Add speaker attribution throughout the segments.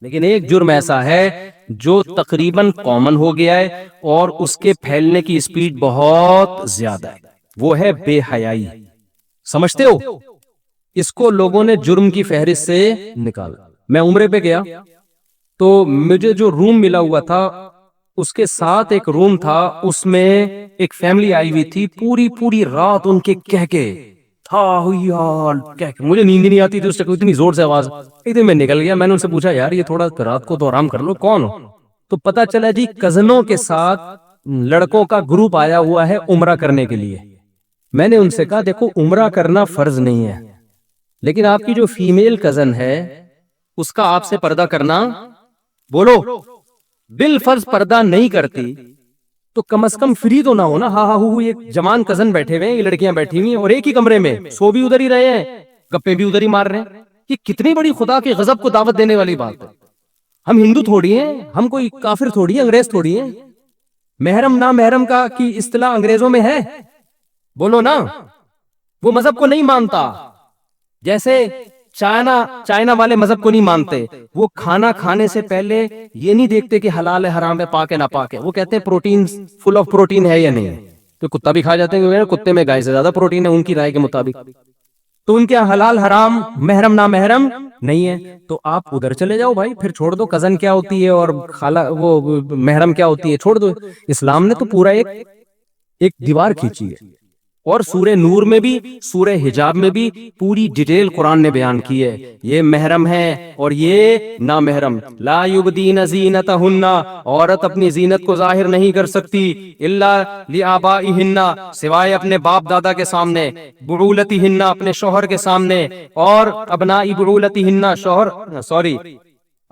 Speaker 1: لیکن ایک جرم ایسا ہے جو تقریباً کامن ہو گیا ہے اور اس کے پھیلنے کی سپیڈ بہت زیادہ ہے، وہ ہے بے حیائی. سمجھتے ہو؟ اس کو لوگوں نے جرم کی فہرست سے نکالا. میں عمرے پہ گیا تو مجھے جو روم ملا ہوا تھا اس کے ساتھ ایک روم تھا، اس میں ایک فیملی آئی ہوئی تھی. پوری پوری رات ان کے کہکے تھا یار، مجھے نیند ہی نہیں آتی تھی اس سے، اتنی زور سے آواز. ایک دن میں نکل گیا، میں نے ان سے پوچھا یار یہ تھوڑا رات کو تو آرام کر لو، کون ہو؟ تو پتا چلا جی کزنوں کے ساتھ لڑکوں کا گروپ آیا ہوا ہے عمرہ کرنے کے لیے. میں نے ان سے کہا دیکھو عمرہ کرنا فرض نہیں ہے، لیکن آپ کی جو فیمیل کزن ہے اس کا آپ سے پردہ کرنا، بولو بالفرض پردہ نہیں کرتی تو کم از کم فری تو نہ ہو نا. ہاں ہاں ہو یہ جوان کزن بیٹھے ہوئے ہیں، یہ لڑکیاں بیٹھی ہوئی ہیں اور ایک ہی کمرے میں سو بھی ادھر ہی رہے ہیں، گپے بھی ادھر ہی مار رہے ہیں. یہ کتنی بڑی خدا کے غضب کو دعوت دینے والی بات ہے. ہم ہندو تھوڑی ہیں، ہم کوئی کافر تھوڑی ہیں، انگریز تھوڑی ہیں. محرم نا محرم کا کی اصطلاح انگریزوں میں ہے، بولو نا. وہ مذہب کو نہیں مانتا، جیسے چائنا والے مذہب کو نہیں مانتے. وہ کھانا کھانے سے پہلے یہ نہیں دیکھتے کہ حلال ہے حرام ہے پاک ہے ناپاک ہے، وہ کہتے ہیں پروٹین فل آف پروٹین ہے یا نہیں. تو کتا بھی کھا جاتے ہیں، کتے میں گائے سے زیادہ پروٹین ہے ان کی رائے کے مطابق. تو ان کے حلال حرام محرم نا محرم نہیں ہے. تو آپ ادھر چلے جاؤ بھائی، پھر چھوڑ دو کزن کیا ہوتی ہے اور خالہ وہ محرم کیا ہوتی ہے، چھوڑ دو. اسلام نے تو پورا ایک دیوار کھینچی ہے. اور سورہ نور میں بھی سورہ حجاب میں بھی پوری ڈیٹیل قرآن نے بیان کی ہے، یہ محرم ہے اور یہ نامحرم. لا یبدین زینتہن، عورت اپنی زینت کو ظاہر نہیں کر سکتی الا لآبائہن، سوائے اپنے باپ دادا کے سامنے، بعولتہن اپنے شوہر کے سامنے، اور ابنائی بعولتہن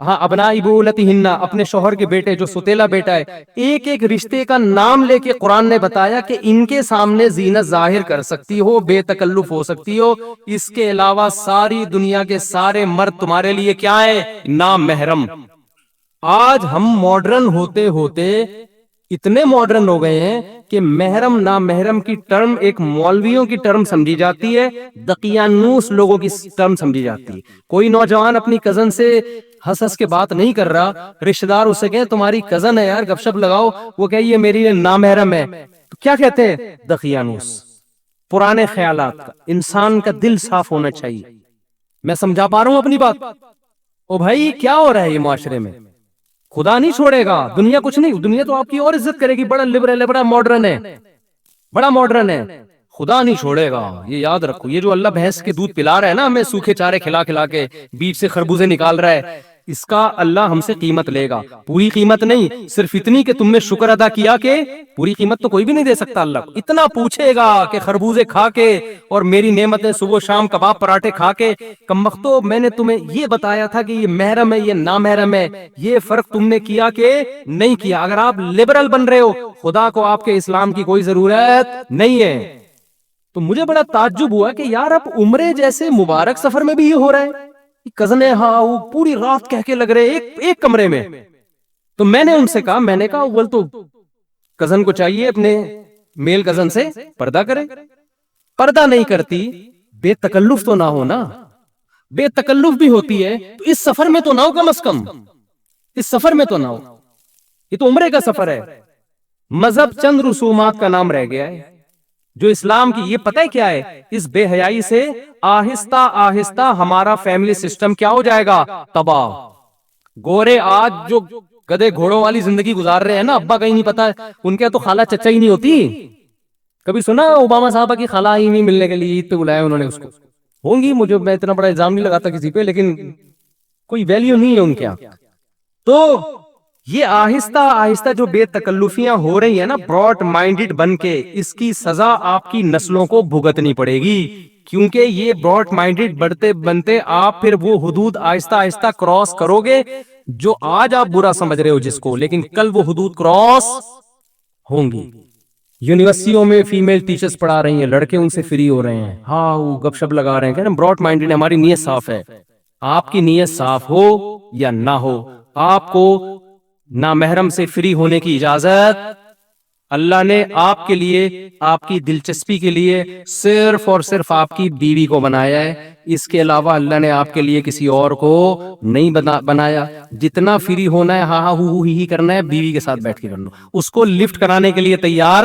Speaker 1: ابنائی بعولتہن اپنے شوہر کے بیٹے جو ستیلا بیٹا ہے. ایک ایک رشتے کا نام لے کے قرآن نے بتایا کہ ان کے سامنے زینت ظاہر کر سکتی ہو، بے تکلف ہو سکتی ہو. اس کے علاوہ ساری دنیا کے سارے مرد تمہارے لیے کیا ہے؟ نامحرم. آج ہم ماڈرن ہوتے ہوتے اتنے ماڈرن ہو گئے ہیں کہ محرم نامحرم کی ٹرم ایک مولویوں کی ٹرم سمجھی جاتی ہے، دقیانوس لوگوں کی ٹرم سمجھی جاتی ہے. کوئی نوجوان اپنی کزن سے ہنس ہنس کے بات نہیں کر رہا، رشتہ دار اسے کہیں تمہاری کزن ہے یار گپ شپ لگاؤ، وہ کہے یہ میری نامحرم ہے، تو کیا کہتے ہیں؟ دقیانوس. پرانے خیالات کا. انسان کا دل صاف ہونا چاہیے. میں سمجھا پا رہا ہوں اپنی بات؟ او بھائی کیا ہو رہا ہے یہ معاشرے میں؟ خدا نہیں چھوڑے گا، دنیا کچھ نہیں، دنیا تو آپ کی اور عزت کرے گی. بڑا لبرل ہے، بڑا ماڈرن ہے، بڑا ماڈرن ہے. خدا نہیں چھوڑے گا، یہ یاد رکھو. یہ جو اللہ بھینس کے دودھ پلا رہا ہے نا ہمیں، سوکھے چارے کھلا کھلا کے بیچ سے خربوزے نکال رہا ہے، اس کا اللہ ہم سے قیمت لے گا. پوری قیمت نہیں، صرف اتنی کہ تم نے شکر ادا کیا. کہ پوری قیمت تو کوئی بھی نہیں دے سکتا اللہ کو. اتنا پوچھے گا کہ خربوزے کھا کے اور میری نعمتیں صبح شام کباب پراٹھے کھا کے، کمبختو میں نے تمہیں یہ بتایا تھا کہ یہ محرم ہے یہ نامحرم ہے، یہ فرق تم نے کیا کہ نہیں کیا. اگر آپ لبرل بن رہے ہو، خدا کو آپ کے اسلام کی کوئی ضرورت نہیں ہے. تو مجھے بڑا تعجب ہوا کہ یار اب عمرے جیسے مبارک سفر میں بھی یہ ہو رہا ہے. کزن ہاں وہ پوری رات کہہ کے لگ رہے ایک کمرے میں. تو میں نے ان سے کہا، میں نے کہا اول تو کزن کو چاہیے اپنے میل کزن سے پردہ کرے. پردہ نہیں کرتی، بے تکلف تو نہ ہو نا. بے تکلف بھی ہوتی ہے تو اس سفر میں تو نہ ہو، کم از کم اس سفر میں تو نہ ہو. یہ تو عمرے کا سفر ہے. مذہب چند رسومات کا نام رہ گیا ہے جو اسلام کی. یہ پتہ ہے کیا ہے؟ اس بے حیائی سے آہستہ آہستہ ہمارا فیملی سسٹم کیا ہو جائے گا؟ تباہ. گورے آج جو گدے گھوڑوں والی زندگی گزار رہے ہیں نا، ابا کہیں نہیں پتا، ان کے تو خالہ چچا ہی نہیں ہوتی. کبھی سنا اوباما صاحبہ کی خالہ ہی نہیں ملنے کے لیے عید پہ بلایا انہوں نے اس کو؟ ہوں گی، مجھے میں اتنا بڑا الزام نہیں لگاتا کسی پہ، لیکن کوئی ویلیو نہیں ہے ان کے یہاں. تو یہ آہستہ آہستہ جو بے تکلفیاں ہو رہی ہیں نا براڈ مائنڈڈ بن کے، اس کی سزا آپ کی نسلوں کو بھگتنی پڑے گی. کیونکہ یہ براڈ مائنڈڈ بڑھتے بنتے آپ پھر وہ حدود آہستہ آہستہ کراس کرو گے جو آج آپ برا سمجھ رہے ہو جس کو، لیکن کل وہ حدود کراس ہوں گی. یونیورسٹیوں میں فیمیل ٹیچرز پڑھا رہی ہیں، لڑکے ان سے فری ہو رہے ہیں، ہاں وہ گپ شپ لگا رہے ہیں، کہ براڈ مائنڈڈ، ہماری نیت صاف ہے. آپ کی نیت صاف ہو یا نہ ہو، آپ کو نامحرم سے فری ہونے کی اجازت اللہ نے آپ کے لیے، آپ کی دلچسپی کے لیے صرف اور صرف آپ کی بیوی کو بنایا ہے، اس کے علاوہ اللہ نے آپ کے لیے کسی اور کو نہیں بنایا۔ جتنا فری ہونا ہے، ہاں ہاں ہو ہی کرنا ہے، بیوی کے ساتھ بیٹھ کے کرنا، اس کو لفٹ کرانے کے لیے تیار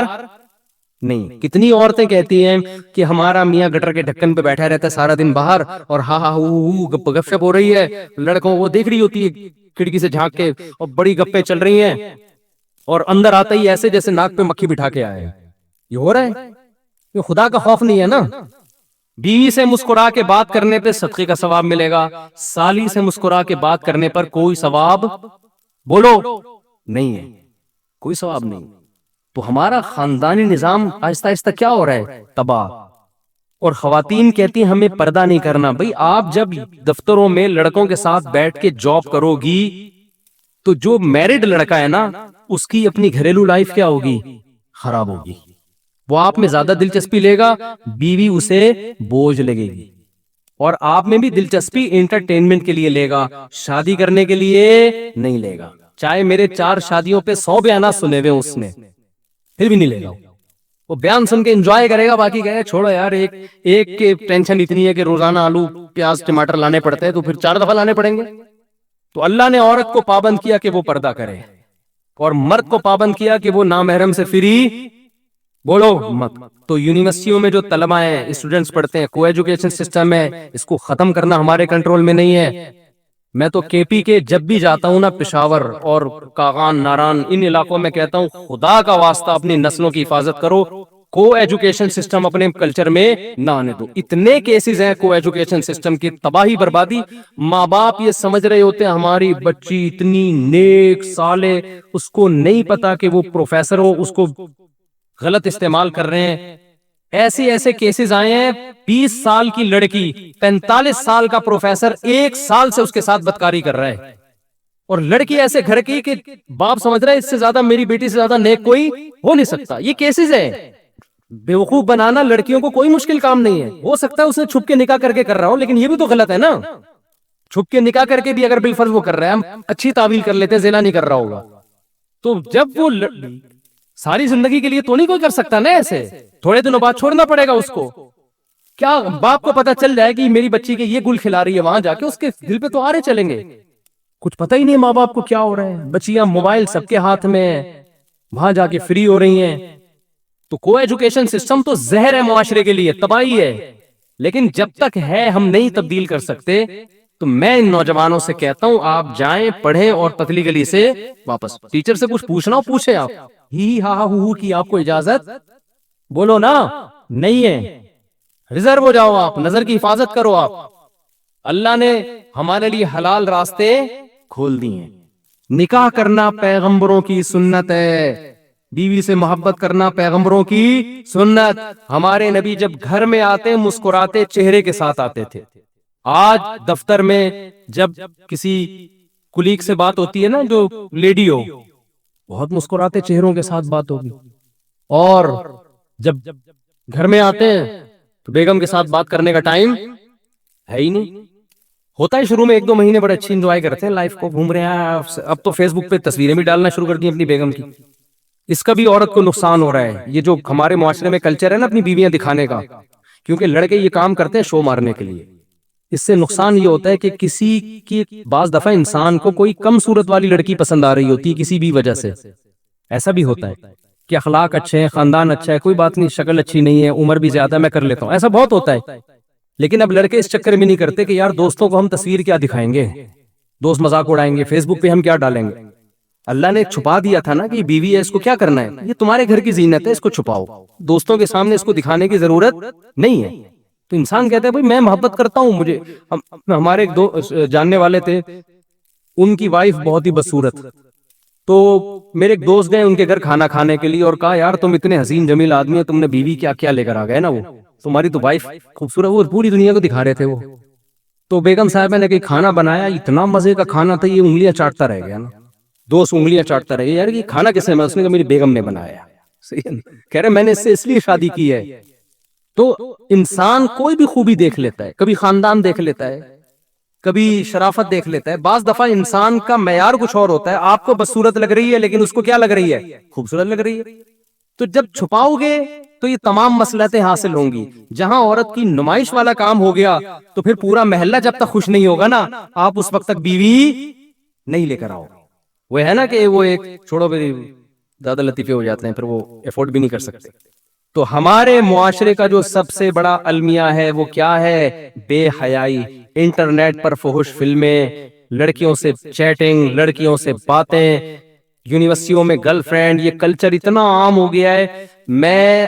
Speaker 1: نہیں۔ کتنی عورتیں کہتی ہیں کہ ہمارا میاں گٹر کے ڈھکن پہ بیٹھا رہتا ہے سارا دن باہر، اور ہاں ہاں گپ شپ ہو رہی ہے، لڑکوں وہ دیکھ رہی ہوتی ہے کھڑکی سے جھانک کے، اور بڑی گپیں چل رہی ہیں، اور اندر آتا ہی ایسے جیسے ناک پہ مکھی بٹھا کے آئے۔ یہ ہو رہا ہے، یہ خدا کا خوف نہیں ہے نا۔ بیوی سے مسکرا کے بات کرنے پہ صدقے کا ثواب ملے گا، سالی سے مسکرا کے بات کرنے پر کوئی ثواب بولو نہیں ہے، کوئی ثواب نہیں۔ تو ہمارا خاندانی نظام آہستہ آہستہ کیا ہو رہا ہے؟ تباہ۔ اور خواتین کہتی ہیں ہمیں پردہ نہیں کرنا۔ بھئی آپ جب دفتروں میں لڑکوں کے ساتھ بیٹھ کے جاب کرو گی تو جو میرڈ لڑکا ہے نا، اس کی اپنی گھریلو لائف کیا ہوگی؟ خراب ہوگی۔ وہ آپ میں زیادہ دلچسپی لے گا، بیوی اسے بوجھ لگے گی۔ اور آپ میں بھی دلچسپی انٹرٹینمنٹ کے لیے لے گا، شادی کرنے کے لیے نہیں لے گا۔ چاہے میرے 4 شادیوں پہ 100 بیانات سنے ہوئے اس نے، پھر بھی نہیں لے گا۔ وہ بیان سن کے انجوائے کرے گا، باقی کہے چھوڑو یار، ایک کی ٹینشن اتنی ہے کہ روزانہ آلو پیاز ٹماٹر لانے پڑتے ہیں، تو پھر 4 دفعہ لانے پڑیں گے۔ تو اللہ نے عورت کو پابند کیا کہ وہ پردہ کرے، اور مرد کو پابند کیا کہ وہ نامحرم سے فری بولو مت۔ تو یونیورسٹیوں میں جو طلبہ ہیں، اسٹوڈنٹس پڑھتے ہیں، کو ایجوکیشن سسٹم ہے، اس کو ختم کرنا ہمارے کنٹرول میں نہیں ہے۔ میں تو کے پی کے جب بھی جاتا ہوں نا، پشاور اور کاغان، ناران، ان علاقوں میں کہتا ہوں خدا کا واسطہ اپنی نسلوں کی حفاظت کرو، کو ایجوکیشن سسٹم اپنے کلچر میں نہ آنے دو۔ اتنے کیسز ہیں کو ایجوکیشن سسٹم کی تباہی بربادی۔ ماں باپ یہ سمجھ رہے ہوتے ہیں ہماری بچی اتنی نیک صالح، اس کو نہیں پتا کہ وہ پروفیسر ہو، اس کو غلط استعمال کر رہے ہیں۔ ایسے کیسز آئے ہیں، 20 سال کی لڑکی 45 سال کا پروفیسر 1 سال سے اس کے ساتھ بدکاری کر رہا ہے، اور لڑکی ایسے گھر کی کہ باپ سمجھ رہا ہے اس سے زیادہ میری بیٹی سے زیادہ نیک کوئی ہو نہیں سکتا۔ یہ کیسز ہے۔ بیوقوف بنانا لڑکیوں کو کوئی مشکل کام نہیں ہے، ہو سکتا ہے اس نے چھپ کے نکاح کر کے کر رہا ہو، لیکن یہ بھی تو غلط ہے نا۔ چھپ کے نکاح کر کے بھی اگر بالفرض وہ کر رہا ہے، ہم اچھی تعویل کر لیتے ہیں زنا نہیں کر رہا ہوگا، تو جب وہ ساری زندگی کے لیے تو نہیں کوئی کر سکتا نا ایسے، تھوڑے دنوں بعد چھوڑنا پڑے گا اس کو۔ کیا باپ کو پتا چل جائے کہ میری بچی کے یہ گل کھلا رہی ہے، وہاں جا کے اس کے دل پہ تو آرے چلیں گے۔ کچھ پتہ ہی نہیں ماں باپ کو کیا ہو رہا ہے، بچیاں موبائل سب کے ہاتھ میں ہے، وہاں جا کے فری ہو رہی ہیں۔ تو کو ایجوکیشن سسٹم تو زہر ہے معاشرے کے لیے، تباہی ہے، لیکن جب تک ہے ہم نہیں تبدیل کر سکتے۔ تو میں ان نوجوانوں سے کہتا ہوں آپ جائیں، پڑھیں، اور پتلی گلی سے واپس ٹیچر سے کچھ پوچھنا ہو پوچھیں، آپ ہی ہا ہا ہو کی آپ کو اجازت بولو نا نہیں ہے، ریزرو ہو جاؤ، آپ نظر کی حفاظت کرو۔ آپ اللہ نے ہمارے لیے حلال راستے کھول دیے ہیں۔ نکاح کرنا پیغمبروں کی سنت ہے، بیوی سے محبت کرنا پیغمبروں کی سنت۔ ہمارے نبی جب گھر میں آتے مسکراتے چہرے کے ساتھ آتے تھے۔ آج دفتر میں جب کسی کلیگ سے بات ہوتی ہے نا، جو لیڈی ہو، بہت مسکراتے چہروں کے ساتھ بات ہوگی، اور جب گھر میں آتے ہیں تو بیگم کے ساتھ بات کرنے کا ٹائم ہے ہی نہیں۔ ہوتا ہے شروع میں 1-2 مہینے بڑے اچھی انجوائے کرتے ہیں لائف کو، گھوم رہے ہیں، اب تو فیس بک پہ تصویریں بھی ڈالنا شروع کر دی اپنی بیگم کی۔ اس کا بھی عورت کو نقصان ہو رہا ہے، یہ جو ہمارے معاشرے میں کلچر ہے نا اپنی بیویاں دکھانے کا، کیونکہ لڑکے یہ کام کرتے ہیں شو مارنے کے لیے۔ اس سے نقصان یہ ہوتا ہے کہ کسی کی بعض دفعہ انسان کو کوئی کم صورت والی لڑکی پسند آ رہی ہوتی ہے کسی بھی وجہ سے، ایسا بھی ہوتا ہے کہ اخلاق اچھے ہیں، خاندان اچھا ہے، کوئی بات نہیں، شکل اچھی نہیں ہے، عمر بھی زیادہ، میں کر لیتا ہوں، ایسا بہت ہوتا ہے۔ لیکن اب لڑکے اس چکر میں نہیں کرتے کہ یار دوستوں کو ہم تصویر کیا دکھائیں گے، دوست مذاق اڑائیں گے، فیس بک پہ ہم کیا ڈالیں گے۔ اللہ نے چھپا دیا تھا نا کہ یہ بیوی ہے، اس کو کیا کرنا ہے، یہ تمہارے گھر کی زینت ہے، اس کو چھپاؤ، دوستوں کے سامنے اس کو دکھانے کی ضرورت نہیں ہے۔ تو انسان کہتا ہے بھائی میں محبت کرتا ہوں، مجھے ہمارے ایک جاننے والے تھے، ان کی وائف بہت ہی بدصورت، تو میرے ایک دوست گئے ان کے گھر کھانا کھانے کے لیے، اور کہا یار تم اتنے حسین جمیل آدمی ہو، تم نے بیوی کیا کیا لے کر آ گئے نا، وہ تمہاری تو وائف خوبصورت، وہ پوری دنیا کو دکھا رہے تھے وہ۔ تو بیگم صاحبہ نے کہ کھانا بنایا، اتنا مزے کا کھانا تھا، یہ انگلیاں چاٹتا رہ گیا نا، دوست انگلیاں چاٹتا رہ گیا، یار یہ کھانا کس نے، اس نے کہا میری بیگم نے بنایا۔ کہہ رہے میں نے اس سے اس لیے شادی کی ہے۔ تو انسان کوئی بھی خوبی دیکھ لیتا ہے، کبھی خاندان دیکھ لیتا ہے، کبھی شرافت دیکھ لیتا ہے، بعض دفعہ انسان کا معیار کچھ اور ہوتا ہے۔ آپ کو بدصورت لگ رہی ہے لیکن اس کو کیا لگ رہی ہے، خوبصورت لگ رہی ہے۔ تو جب چھپاؤ گے تو یہ تمام مصلحتیں حاصل ہوں گی. جہاں عورت کی نمائش والا کام ہو گیا تو پھر پورا محلہ جب تک خوش نہیں ہوگا نا, آپ اس وقت تک بیوی نہیں لے کر آؤ. وہ ہے نا کہ وہ ایک چھوڑو بھی زیادہ لطیفے ہو جاتے ہیں, پھر وہ افورڈ بھی نہیں کر سکتے. تو ہمارے معاشرے کا جو سب سے بڑا المیہ ہے وہ کیا ہے؟ بے حیائی. انٹرنیٹ پر فحش فلمیں, لڑکیوں سے چیٹنگ, لڑکیوں سے باتیں, یونیورسٹیوں میں گرل فرینڈ, یہ کلچر اتنا عام ہو گیا ہے. میں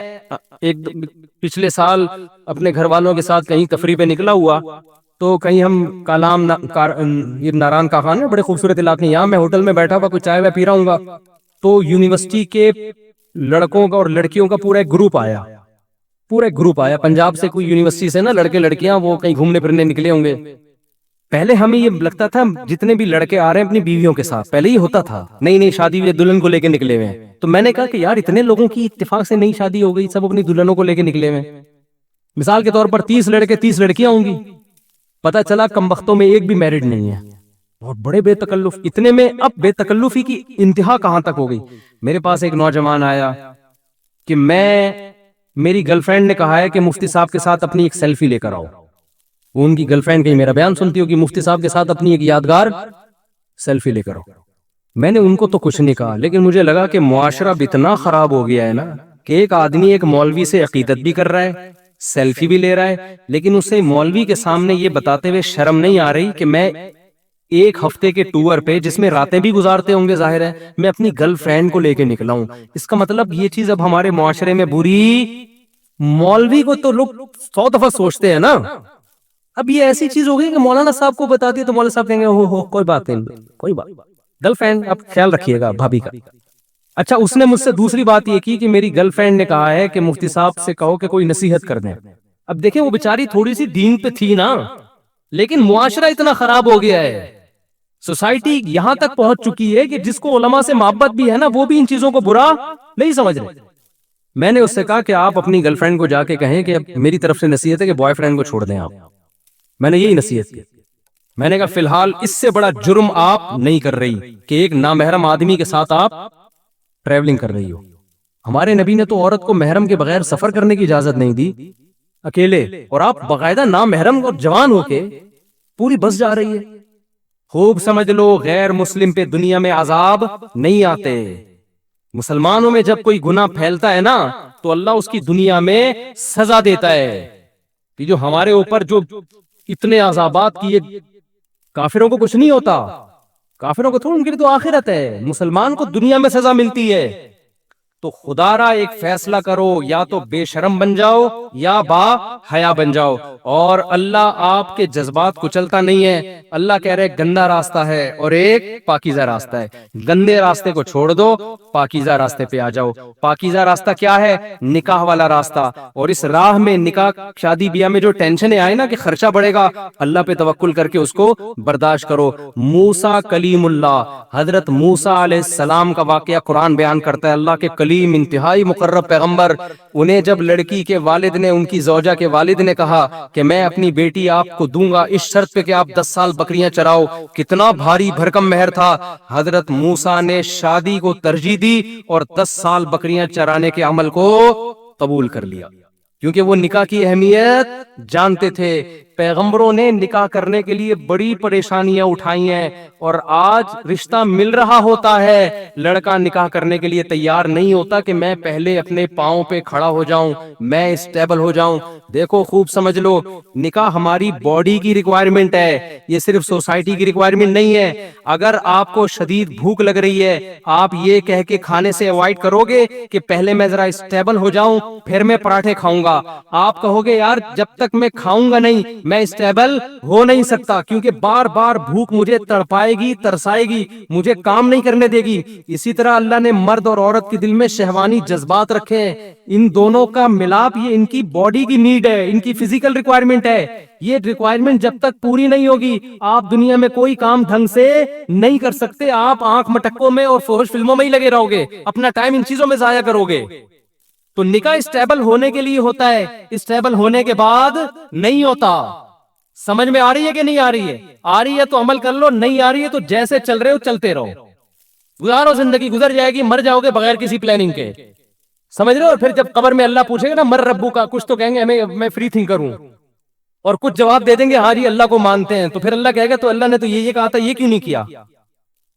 Speaker 1: ایک پچھلے سال اپنے گھر والوں کے ساتھ کہیں تفریح پہ نکلا ہوا, تو کہیں ہم کالام یہ ناران کا خان ہے, بڑے خوبصورت علاقے, یہاں میں ہوٹل میں بیٹھا ہوا کوئی چائے وائے پی رہا ہوں گا, تو یونیورسٹی کے لڑکوں کا اور لڑکیوں کا پورا ایک گروپ آیا, پنجاب سے کوئی یونیورسٹی سے نا لڑکے لڑکیاں وہ کہیں گھومنے پھرنے نکلے ہوں گے. پہلے ہمیں یہ لگتا تھا جتنے بھی لڑکے آ رہے ہیں اپنی بیویوں کے ساتھ, پہلے ہی ہوتا تھا نئی شادی ہوئی دلہن کو لے کے نکلے ہوئے ہیں. تو میں نے کہا کہ یار اتنے لوگوں کی اتفاق سے نئی شادی ہو گئی, سب اپنی دلہنوں کو لے کے نکلے ہوئے ہیں. مثال کے طور پر 30 لڑکے 30 لڑکیاں ہوں گی, پتا چلا کم وقتوں میں ایک بھی میرڈ نہیں ہے. اور بڑے بے تکلف, اتنے میں اب بے تکلفی کی انتہا کہاں تک ہو گئی. میرے پاس ایک نوجوان آیا کہ میری گرل فرینڈ نے کہا ہے کہ مفتی صاحب کے ساتھ اپنی ایک سیلفی لے کر آؤ. وہ ان کی گرل فرینڈ کہیں میرا بیان سنتی ہو کہ مفتی صاحب کے ساتھ اپنی ایک یادگار سیلفی لے کر آؤ. میں نے ان کو تو کچھ نہیں کہا, لیکن مجھے لگا کہ معاشرہ اتنا خراب ہو گیا ہے نا کہ ایک آدمی ایک مولوی سے عقیدت بھی کر رہا ہے, سیلفی بھی لے رہا ہے, لیکن اسے مولوی کے سامنے یہ بتاتے ہوئے شرم نہیں آ رہی کہ میں ایک ہفتے کے ٹور پہ, جس میں راتیں بھی گزارتے ہوں گے ظاہر ہے, میں اپنی گرل فرینڈ کو لے کے نکلا ہوں. اس کا مطلب یہ چیز اب ہمارے معاشرے میں بری, مولوی کو تو لوگ 100 دفعہ سوچتے ہیں نا, اب یہ ایسی چیز ہو گئی کہ مولانا صاحب کو بتا دی تو مولانا صاحب کہیں گے ہو کوئی بات نہیں, کوئی بات, گرل فرینڈ اب خیال رکھیے گا بھابھی کا. اچھا, اس نے مجھ سے دوسری بات یہ کی کہ میری گرل فرینڈ نے کہا ہے کہ مفتی صاحب سے کہو کہ کوئی نصیحت کر دیں. اب دیکھیں وہ بیچاری تھوڑی سی دین پہ تھی نا, لیکن معاشرہ اتنا خراب ہو گیا ہے, سوسائٹی یہاں تک پہنچ چکی ہے کہ جس کو علماء سے محبت بھی ہے نا وہ بھی ان چیزوں کو برا نہیں سمجھ رہے. میں نے اس سے کہا کہ آپ اپنی گرل فرینڈ کو جا کے کہیں کہ میری طرف سے نصیحت ہے کہ بوائے فرینڈ کو چھوڑ دیں آپ. میں نے یہی نصیحت کی. میں نے کہا فی الحال اس سے بڑا جرم آپ نہیں کر رہی کہ ایک نامحرم آدمی کے ساتھ آپ ٹریولنگ کر رہی ہو. ہمارے نبی نے تو عورت کو محرم کے بغیر سفر کرنے کی اجازت نہیں دی اکیلے, اور آپ باقاعدہ نامحرم اور جوان ہو کے پوری بس جا رہی ہے. خوب سمجھ لو, غیر مسلم پہ دنیا میں عذاب نہیں آتے. مسلمانوں میں جب کوئی گناہ پھیلتا ہے نا تو اللہ اس کی دنیا میں سزا دیتا ہے. کہ جو ہمارے اوپر جو اتنے عذابات کیے, کافروں کو کچھ نہیں ہوتا, کافروں کو تو ان کے لیے تو آخرت ہے, مسلمان کو دنیا میں سزا ملتی ہے. تو خدا را ایک فیصلہ کرو, یا تو بے شرم بن جاؤ یا با حیا بن جاؤ. اور اللہ آپ کے جذبات کو چلتا نہیں ہے. اللہ کہہ رہے گندا راستہ ہے اور ایک پاکیزہ راستہ ہے. گندے راستے کو چھوڑ دو, پاکیزہ راستے پہ آ جاؤ. پاکیزہ راستہ کیا ہے؟ نکاح والا راستہ. اور اس راہ میں نکاح شادی بیاہ میں جو ٹینشنیں آئے نا کہ خرچہ بڑھے گا, اللہ پہ توکل کر کے اس کو برداشت کرو. موسیٰ کلیم اللہ, حضرت موسیٰ علیہ السلام کا واقعہ قرآن بیان کرتا ہے. اللہ کے کلیم انتہائی مقرب پیغمبر, انہیں جب لڑکی کے والد نے, ان کی زوجہ کے والد نے کہا کہ میں اپنی بیٹی آپ کو دوں گا اس شرط پہ کہ آپ 10 سال بکریاں چراؤ, کتنا بھاری بھرکم مہر تھا. حضرت موسیٰ نے شادی کو ترجیح دی اور 10 سال بکریاں چرانے کے عمل کو قبول کر لیا, کیونکہ وہ نکاح کی اہمیت جانتے تھے. پیغمبروں نے نکاح کرنے کے لیے بڑی پریشانیاں اٹھائی ہیں, اور آج رشتہ مل رہا ہوتا ہے, لڑکا نکاح کرنے کے لیے تیار نہیں ہوتا کہ میں پہلے اپنے پاؤں پہ کھڑا ہو جاؤں, میں اسٹیبل ہو جاؤں. دیکھو خوب سمجھ لو, نکاح ہماری باڈی کی ریکوائرمنٹ ہے, یہ صرف سوسائٹی کی ریکوائرمنٹ نہیں ہے. اگر آپ کو شدید بھوک لگ رہی ہے, آپ یہ کہہ کے کھانے سے اوائڈ کرو گے کہ پہلے میں ذرا اسٹیبل ہو جاؤں پھر میں پراٹھے کھاؤں گا. آپ کہو گے یار جب تک میں کھاؤں گا نہیں میں اسٹیبل ہو نہیں سکتا, کیونکہ بار بار بھوک مجھے تڑپائے گی, ترسائے گی, مجھے کام نہیں کرنے دے گی. اسی طرح اللہ نے مرد اور عورت کے دل میں شہوانی جذبات رکھے ہیں, ان دونوں کا ملاپ یہ ان کی باڈی کی نیڈ ہے, ان کی فزیکل ریکوائرمنٹ ہے. یہ ریکوائرمنٹ جب تک پوری نہیں ہوگی آپ دنیا میں کوئی کام ڈھنگ سے نہیں کر سکتے. آپ آنکھ مٹکوں میں اور فحش فلموں میں ہی لگے رہو گے, اپنا ٹائم ان چیزوں میں ضائع کرو گے. تو نکاح اسٹیبل ہونے کے لیے ہوتا ہے, اسٹیبل ہونے کے بعد نہیں ہوتا. سمجھ میں آ رہی ہے کہ نہیں آ رہی ہے؟ آ رہی ہے تو عمل کر لو, نہیں آ رہی ہے تو جیسے چل رہے ہو چلتے رہو, گزارو, زندگی گزر جائے گی, مر جاؤ گے بغیر کسی پلاننگ کے. سمجھ رہے ہو. پھر جب قبر میں اللہ پوچھے گا نا مر ربو کا, کچھ تو کہیں گے میں فری تھنکر ہوں, اور کچھ جواب دے دیں گے ہاں جی اللہ کو مانتے ہیں. تو پھر اللہ کہے گا تو اللہ نے تو یہ کہا تھا, یہ کیوں نہیں کیا؟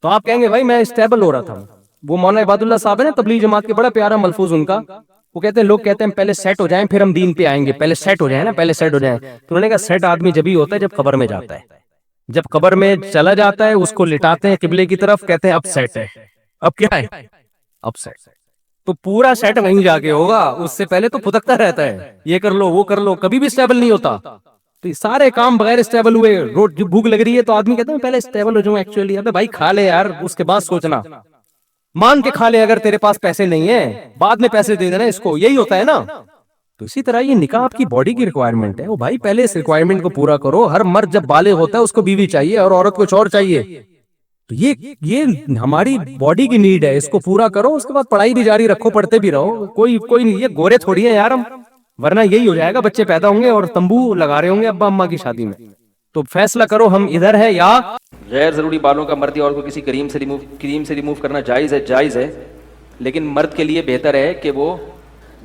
Speaker 1: تو آپ کہیں گے بھائی میں اسٹیبل ہو رہا تھا. وہ مولانا عباد اللہ صاحب ہے نا تبلیغ جماعت کے, بڑا پیارا ملفوظ ان کا, وہ کہتے ہیں لوگ کہتے ہیں پہلے سیٹ ہو جائیں پھر ہم دین پہ آئیں گے, پہلے سیٹ ہو جائیں نا, پہلے سیٹ ہو جائیں. تو انہوں نے کہا سیٹ آدمی جبھی ہوتا ہے جب قبر میں جاتا ہے. جب قبر میں چلا جاتا ہے اس کو لٹاتے ہیں قبلے کی طرف, کہتے ہیں اب سیٹ ہے. اب کیا ہے؟ اب سیٹ. تو پورا سیٹ وہیں جا کے ہوگا, اس سے پہلے تو پھدکتا رہتا ہے, یہ کر لو وہ کر لو, کبھی بھی اسٹیبل نہیں ہوتا. تو سارے کام بغیر اسٹیبل ہوئے, روز بھوک لگ رہی ہے تو آدمی کہتا ہے پہلے اسٹیبل ہو جاؤں ایکچولی. ابے بھائی کھا لے یار, اس کے بعد سوچنا, مان کے کھا لے اگر تیرے پاس پیسے نہیں ہیں, بعد میں پیسے دے دینا اس کو, یہی ہوتا ہے نا. تو اسی طرح یہ نکاح آپ کی باڈی کی ریکوائرمنٹ ہے, وہ بھائی پہلے اس ریکوائرمنٹ کو پورا کرو. ہر مرد جب بالغ ہوتا ہے اس کو بیوی چاہیے اور عورت کچھ اور چاہیے. تو یہ ہماری باڈی کی نیڈ ہے, اس کو پورا کرو, اس کے بعد پڑھائی بھی جاری رکھو, پڑھتے بھی رہو. کوئی نہیں, یہ گورے تھوڑی ہیں یار ہم, ورنہ یہی ہو جائے گا, بچے پیدا ہوں گے اور تمبو لگا رہے ہوں گے ابا اماں کی شادی میں. تو فیصلہ کرو ہم ادھر ہے یا.
Speaker 2: غیر ضروری بالوں کا مرد اور کو کسی کریم سے ریموو کرنا جائز ہے, لیکن مرد کے لیے بہتر ہے کہ وہ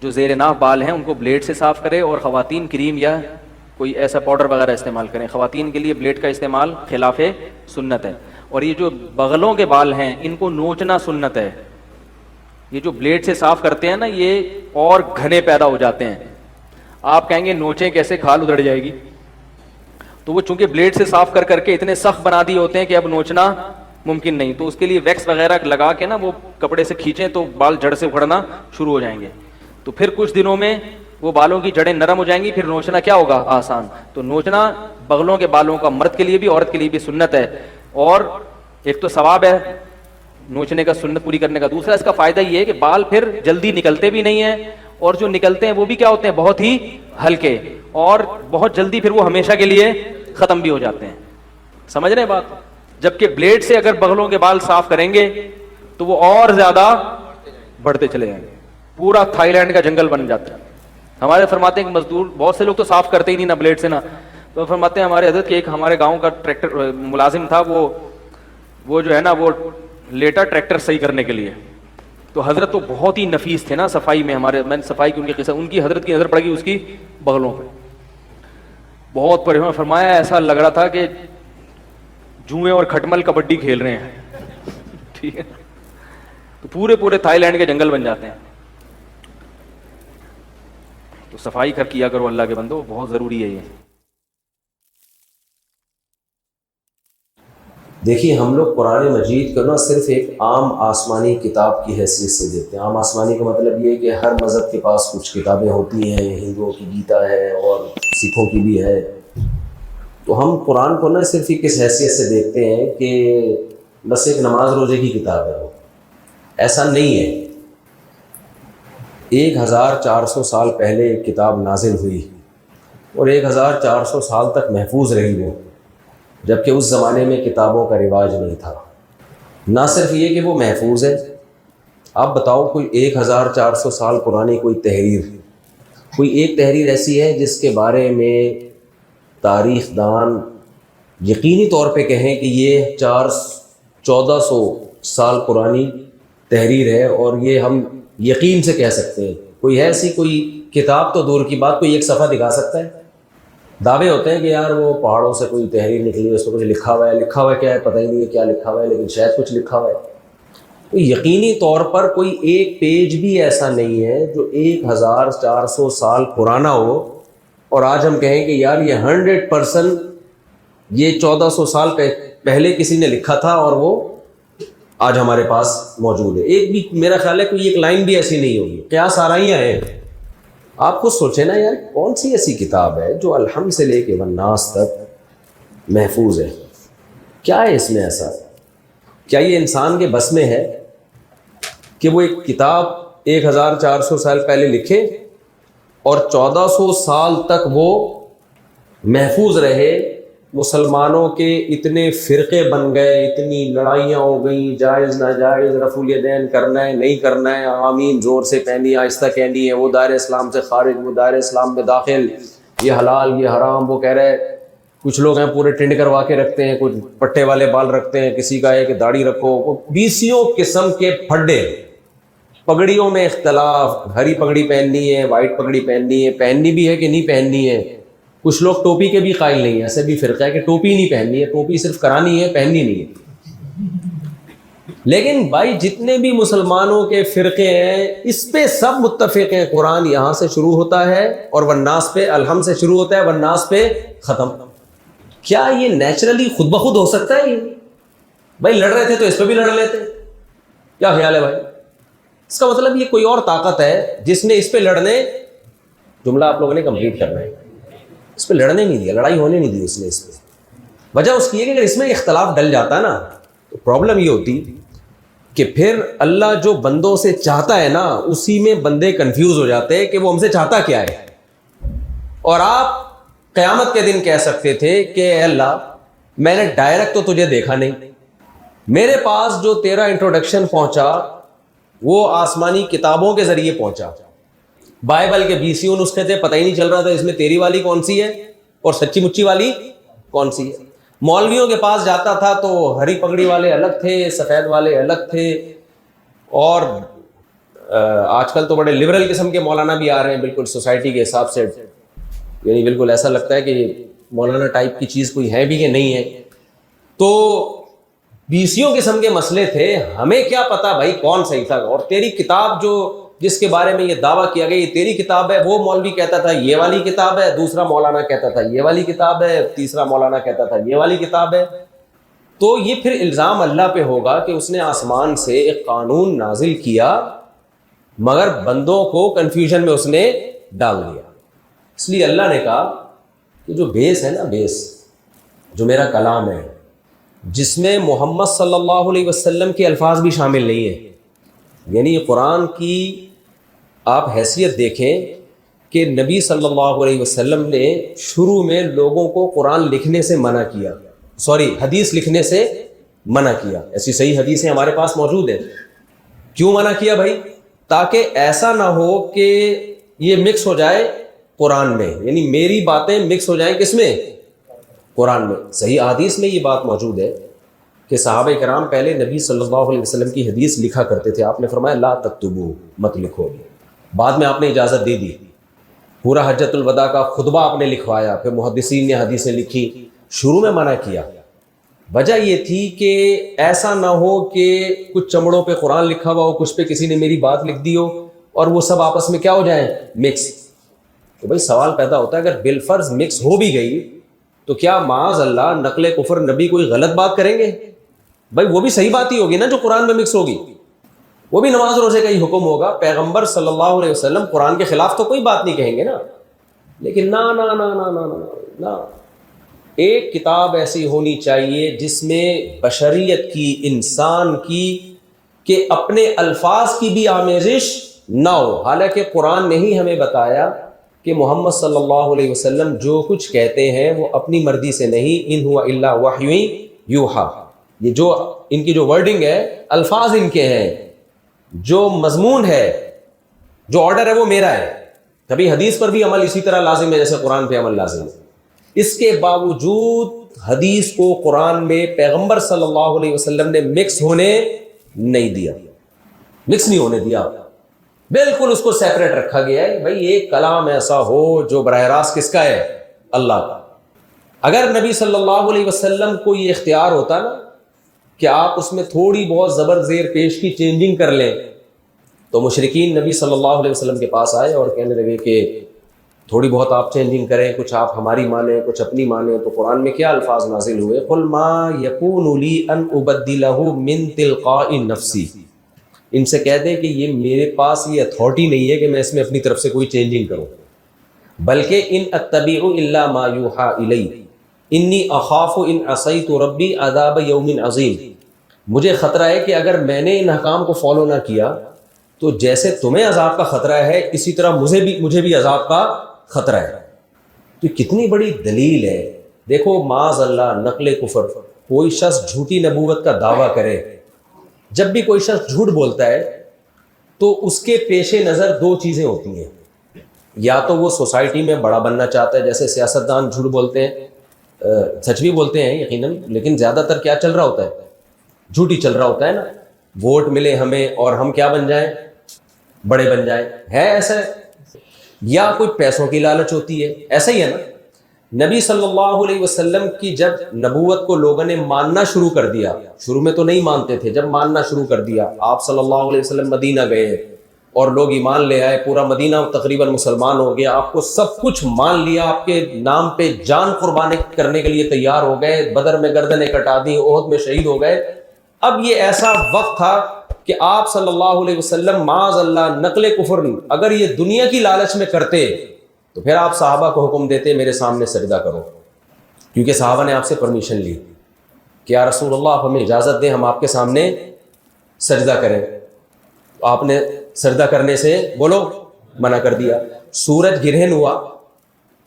Speaker 2: جو زیر ناف بال ہیں ان کو بلیڈ سے صاف کرے, اور خواتین کریم یا کوئی ایسا پاؤڈر وغیرہ استعمال کریں. خواتین کے لیے بلیڈ کا استعمال خلاف سنت ہے. اور یہ جو بغلوں کے بال ہیں ان کو نوچنا سنت ہے. یہ جو بلیڈ سے صاف کرتے ہیں نا یہ اور گھنے پیدا ہو جاتے ہیں. آپ کہیں گے نوچیں کیسے, کھال ادھڑ جائے گی. تو وہ چونکہ بلیڈ سے صاف کر کے اتنے سخت بنا دیے ہوتے ہیں کہ اب نوچنا ممکن نہیں. تو اس کے لیے ویکس وغیرہ لگا کے نا وہ کپڑے سے کھینچیں تو بال جڑ سے اکھڑنا شروع ہو جائیں گے. تو پھر کچھ دنوں میں وہ بالوں کی جڑیں نرم ہو جائیں گی, پھر نوچنا کیا ہوگا, آسان. تو نوچنا بغلوں کے بالوں کا مرد کے لیے بھی عورت کے لیے بھی سنت ہے. اور ایک تو ثواب ہے نوچنے کا, سنت پوری کرنے کا. دوسرا اس کا فائدہ یہ ہے کہ بال پھر جلدی نکلتے بھی نہیں ہیں, اور جو نکلتے ہیں وہ بھی کیا ہوتے ہیں, بہت ہی ہلکے, اور بہت جلدی پھر وہ ہمیشہ کے لیے ختم بھی ہو جاتے ہیں. سمجھ رہے ہیں بات؟ جبکہ بلیڈ سے اگر بغلوں کے بال صاف کریں گے تو وہ اور زیادہ بڑھتے چلے جائیں گے, پورا تھائی لینڈ کا جنگل بن جاتا ہے. ہمارے فرماتے ہیں کہ مزدور بہت سے لوگ تو صاف کرتے ہی نہیں نا بلیڈ سے نا. تو فرماتے ہیں ہمارے حضرت کہ ایک ہمارے گاؤں کا ٹریکٹر ملازم تھا, وہ جو ہے نا وہ لیٹا ٹریکٹر صحیح کرنے کے لیے. تو حضرت تو بہت ہی نفیس تھے نا صفائی میں, میں نے صفائی کی ان کی قصہ, ان کی حضرت کی نظر پڑ گئی اس کی بغلوں پہ, بہت پریشان. فرمایا ایسا لگ رہا تھا کہ جوئیں اور کھٹمل کبڈی کھیل رہے ہیں. ٹھیک ہے, تو پورے تھائی لینڈ کے جنگل بن جاتے ہیں. تو صفائی کیا کرو اللہ کے بندو, بہت ضروری ہے یہ.
Speaker 3: دیکھیے ہم لوگ قرآن مجید کو نا صرف ایک عام آسمانی کتاب کی حیثیت سے دیتے ہیں. عام آسمانی کا مطلب یہ ہے کہ ہر مذہب کے پاس کچھ کتابیں ہوتی ہیں, ہندوؤں کی گیتا ہے اور سکھوں کی بھی ہے. تو ہم قرآن کو نا صرف ایک اس حیثیت سے دیکھتے ہیں کہ بس ایک نماز روزے کی کتاب ہے. وہ ایسا نہیں ہے. 1400 سال پہلے ایک کتاب نازل ہوئی اور 1400 سال تک محفوظ رہی وہ, جبکہ اس زمانے میں کتابوں کا رواج نہیں تھا. نہ صرف یہ کہ وہ محفوظ ہے, آپ بتاؤ کوئی 1400 سال پرانی کوئی ایک تحریر ایسی ہے جس کے بارے میں تاریخ دان یقینی طور پہ کہیں کہ یہ 1400 سال پرانی تحریر ہے, اور یہ ہم یقین سے کہہ سکتے ہیں. کوئی ہے ایسی کوئی کتاب, تو دور کی بات, کوئی ایک صفحہ دکھا سکتا ہے؟ دعوے ہوتے ہیں کہ یار وہ پہاڑوں سے کوئی تحریر نکلی ہے, اس میں کچھ لکھا ہوا ہے کیا ہے پتہ ہی نہیں ہے کیا لکھا ہوا ہے, لیکن شاید کچھ لکھا ہوا ہے. تو یقینی طور پر کوئی ایک پیج بھی ایسا نہیں ہے جو 1400 سال پرانا ہو اور آج ہم کہیں کہ یار یہ 100% یہ 1400 سال پہلے کسی نے لکھا تھا اور وہ آج ہمارے پاس موجود ہے. ایک بھی میرا خیال ہے کوئی ایک لائن بھی ایسی نہیں ہوگی. قیاس آرائیاں ہیں. آپ خود سوچیں نا یار, کون سی ایسی کتاب ہے جو الحمد سے لے کے والناس تک محفوظ ہے؟ کیا ہے اس میں ایسا؟ کیا یہ انسان کے بس میں ہے کہ وہ ایک کتاب 1400 سال پہلے لکھے اور 1400 سال تک وہ محفوظ رہے؟ مسلمانوں کے اتنے فرقے بن گئے, اتنی لڑائیاں ہو گئیں, جائز ناجائز, رفع الیدین کرنا ہے نہیں کرنا ہے, آمین زور سے کہنی آہستہ کہنی ہے, وہ دائرہ اسلام سے خارج, وہ دائرہ اسلام میں داخل, یہ حلال یہ حرام. وہ کہہ رہے کچھ لوگ ہیں پورے ٹنڈ کروا کے رکھتے ہیں, کچھ پٹے والے بال رکھتے ہیں, کسی کا ہے کہ داڑھی رکھو, وہ 20 قسم کے پھڈے. پگڑیوں میں اختلاف، ہری پگڑی پہننی ہے، وائٹ پگڑی پہننی ہے، پہننی بھی ہے کہ نہیں پہننی ہے. کچھ لوگ ٹوپی کے بھی قائل نہیں ہیں، ایسے بھی فرقہ ہے کہ ٹوپی نہیں پہننی ہے، ٹوپی صرف کرانی ہے، پہننی نہیں ہے. لیکن بھائی جتنے بھی مسلمانوں کے فرقے ہیں اس پہ سب متفق ہیں، قرآن یہاں سے شروع ہوتا ہے اور والناس پہ، الحمد سے شروع ہوتا ہے، والناس پہ ختم. کیا یہ نیچرلی خود بخود ہو سکتا ہے؟ یہ بھائی لڑ رہے تھے تو اس پہ بھی لڑ لیتے. کیا خیال ہے بھائی؟ اس کا مطلب یہ کوئی اور طاقت ہے جس نے اس پہ لڑنے، جملہ آپ لوگوں نے کمپلیٹ کرنا ہے، اس پہ لڑنے نہیں دیا، لڑائی ہونے نہیں دی اس نے. اس پہ وجہ اس کی ہے کہ اگر اس میں اختلاف ڈل جاتا ہے نا تو پرابلم یہ ہوتی کہ پھر اللہ جو بندوں سے چاہتا ہے نا اسی میں بندے کنفیوز ہو جاتے ہیں کہ وہ ہم سے چاہتا کیا ہے. اور آپ قیامت کے دن کہہ سکتے تھے کہ اے اللہ میں نے ڈائریکٹ تو تجھے دیکھا نہیں، میرے پاس جو تیرا انٹروڈکشن پہنچا وہ آسمانی کتابوں کے ذریعے پہنچا، بائبل کے 20 نسخے تھے، پتہ ہی نہیں چل رہا تھا اس میں تیری والی کون سی ہے اور سچی مچی والی کون سی ہے. مولویوں کے پاس جاتا تھا تو ہری پگڑی والے الگ تھے، سفید والے الگ تھے، اور آج کل تو بڑے لبرل قسم کے مولانا بھی آ رہے ہیں بالکل سوسائٹی کے حساب سے، یعنی بالکل ایسا لگتا ہے کہ مولانا ٹائپ کی چیز کوئی ہے بھی کہ نہیں ہے. تو 20 قسم کے مسئلے تھے، ہمیں کیا پتا بھائی کون صحیح تھا. اور تیری کتاب جو جس کے بارے میں یہ دعویٰ کیا گیا یہ تیری کتاب ہے، وہ مولوی کہتا تھا یہ والی کتاب ہے، دوسرا مولانا کہتا تھا یہ والی کتاب ہے، تیسرا مولانا کہتا تھا یہ والی کتاب ہے. تو یہ پھر الزام اللہ پہ ہوگا کہ اس نے آسمان سے ایک قانون نازل کیا مگر بندوں کو کنفیوژن میں اس نے ڈال دیا. اس لیے اللہ نے کہا کہ جو بیس ہے نا، بیس جو میرا کلام ہے جس میں محمد صلی اللہ علیہ وسلم کے الفاظ بھی شامل نہیں ہیں، یعنی قرآن کی آپ حیثیت دیکھیں کہ نبی صلی اللہ علیہ وسلم نے شروع میں لوگوں کو قرآن لکھنے سے منع کیا، حدیث لکھنے سے منع کیا. ایسی صحیح حدیثیں ہمارے پاس موجود ہیں. کیوں منع کیا بھائی؟ تاکہ ایسا نہ ہو کہ یہ مکس ہو جائے قرآن میں، یعنی میری باتیں مکس ہو جائیں کس میں؟ قرآن میں. صحیح حدیث میں یہ بات موجود ہے کہ صحابہ کرام پہلے نبی صلی اللہ علیہ وسلم کی حدیث لکھا کرتے تھے. آپ نے فرمایا لا تکتبو، مت لکھو. بعد میں آپ نے اجازت دے دی، پورا حجۃ الوداع کا خطبہ آپ نے لکھوایا، پھر محدثین نے حدیثیں لکھی. شروع میں منع کیا، وجہ یہ تھی کہ ایسا نہ ہو کہ کچھ چمڑوں پہ قرآن لکھا ہوا ہو، کچھ پہ کسی نے میری بات لکھ دی ہو اور وہ سب آپس میں کیا ہو جائیں؟ مکس. تو بھائی سوال پیدا ہوتا ہے اگر بالفرض مکس ہو بھی گئی تو کیا معاذ اللہ نقل کفر نبی کوئی غلط بات کریں گے؟ بھائی وہ بھی صحیح بات ہی ہوگی نا جو قرآن میں مکس ہوگی، وہ بھی نماز روزے کا ہی حکم ہوگا. پیغمبر صلی اللہ علیہ وسلم قرآن کے خلاف تو کوئی بات نہیں کہیں گے نا. لیکن نا نا نا نا نا نا نا، ایک کتاب ایسی ہونی چاہیے جس میں بشریت کی، انسان کی، کہ اپنے الفاظ کی بھی آمیزش نہ ہو. حالانکہ قرآن نے ہی ہمیں بتایا کہ محمد صلی اللہ علیہ وسلم جو کچھ کہتے ہیں وہ اپنی مرضی سے نہیں، ان ہوا الا وحی یوحا. یہ جو ان کی جو ورڈنگ ہے، الفاظ ان کے ہیں، جو مضمون ہے، جو آرڈر ہے وہ میرا ہے. کبھی حدیث پر بھی عمل اسی طرح لازم ہے جیسے قرآن پہ عمل لازم ہے. اس کے باوجود حدیث کو قرآن میں پیغمبر صلی اللہ علیہ وسلم نے مکس ہونے نہیں دیا، مکس نہیں ہونے دیا، بالکل اس کو سیپریٹ رکھا گیا ہے. بھائی ایک کلام ایسا ہو جو براہ راست کس کا ہے؟ اللہ کا. اگر نبی صلی اللہ علیہ وسلم کو یہ اختیار ہوتا نا کہ آپ اس میں تھوڑی بہت زبر زیر پیش کی چینجنگ کر لیں تو مشرکین نبی صلی اللہ علیہ وسلم کے پاس آئے اور کہنے لگے کہ تھوڑی بہت آپ چینجنگ کریں، کچھ آپ ہماری مانیں کچھ اپنی مانیں. تو قرآن میں کیا الفاظ نازل ہوئے؟ قل ما یکون لی ان ابدلہ من تلقاء نفسی. ان سے کہہ دیں کہ یہ میرے پاس یہ اتھارٹی نہیں ہے کہ میں اس میں اپنی طرف سے کوئی چینجنگ کروں، بلکہ ان اتبع الا ما یوحى الی انی اخاف ان عصیت ربی عذاب یوم عظیم. مجھے خطرہ ہے کہ اگر میں نے ان احکام کو فالو نہ کیا تو جیسے تمہیں عذاب کا خطرہ ہے اسی طرح مجھے بھی عذاب کا خطرہ ہے. تو کتنی بڑی دلیل ہے. دیکھو معاذ اللہ نقل کفر، کوئی شخص جھوٹی نبوت کا دعویٰ کرے، جب بھی کوئی شخص جھوٹ بولتا ہے تو اس کے پیش نظر دو چیزیں ہوتی ہیں. یا تو وہ سوسائٹی میں بڑا بننا چاہتا ہے، جیسے سیاستدان جھوٹ بولتے ہیں، سچ بھی بولتے ہیں یقیناً، لیکن زیادہ تر کیا چل رہا ہوتا ہے؟ جھوٹ ہی چل رہا ہوتا ہے نا. ووٹ ملے ہمیں اور ہم کیا بن جائیں؟ بڑے بن جائیں, ہے ایسا ہے؟ یا کوئی پیسوں کی لالچ ہوتی ہے؟ ایسا ہی ہے نا. نبی صلی اللہ علیہ وسلم کی جب نبوت کو لوگوں نے ماننا شروع کر دیا, شروع میں تو نہیں مانتے تھے, جب ماننا شروع کر دیا, آپ صلی اللہ علیہ وسلم مدینہ گئے اور لوگ ایمان لے آئے, پورا مدینہ تقریباً مسلمان ہو گیا, آپ کو سب کچھ مان لیا, آپ کے نام پہ جان قربانی کرنے کے لیے تیار ہو گئے, بدر میں گردنیں کٹا دی, احد میں شہید ہو گئے. اب یہ ایسا وقت تھا کہ آپ صلی اللہ علیہ وسلم معاذ اللہ نقل کفر اگر یہ دنیا کی لالچ میں کرتے تو پھر آپ صحابہ کو حکم دیتے میرے سامنے سجدہ کرو, کیونکہ صحابہ نے آپ سے پرمیشن لی کہ یا رسول اللہ آپ ہمیں اجازت دیں ہم آپ کے سامنے سجدہ کریں. آپ نے سجدہ کرنے سے بولو منع کر دیا. سورج گرہن ہوا,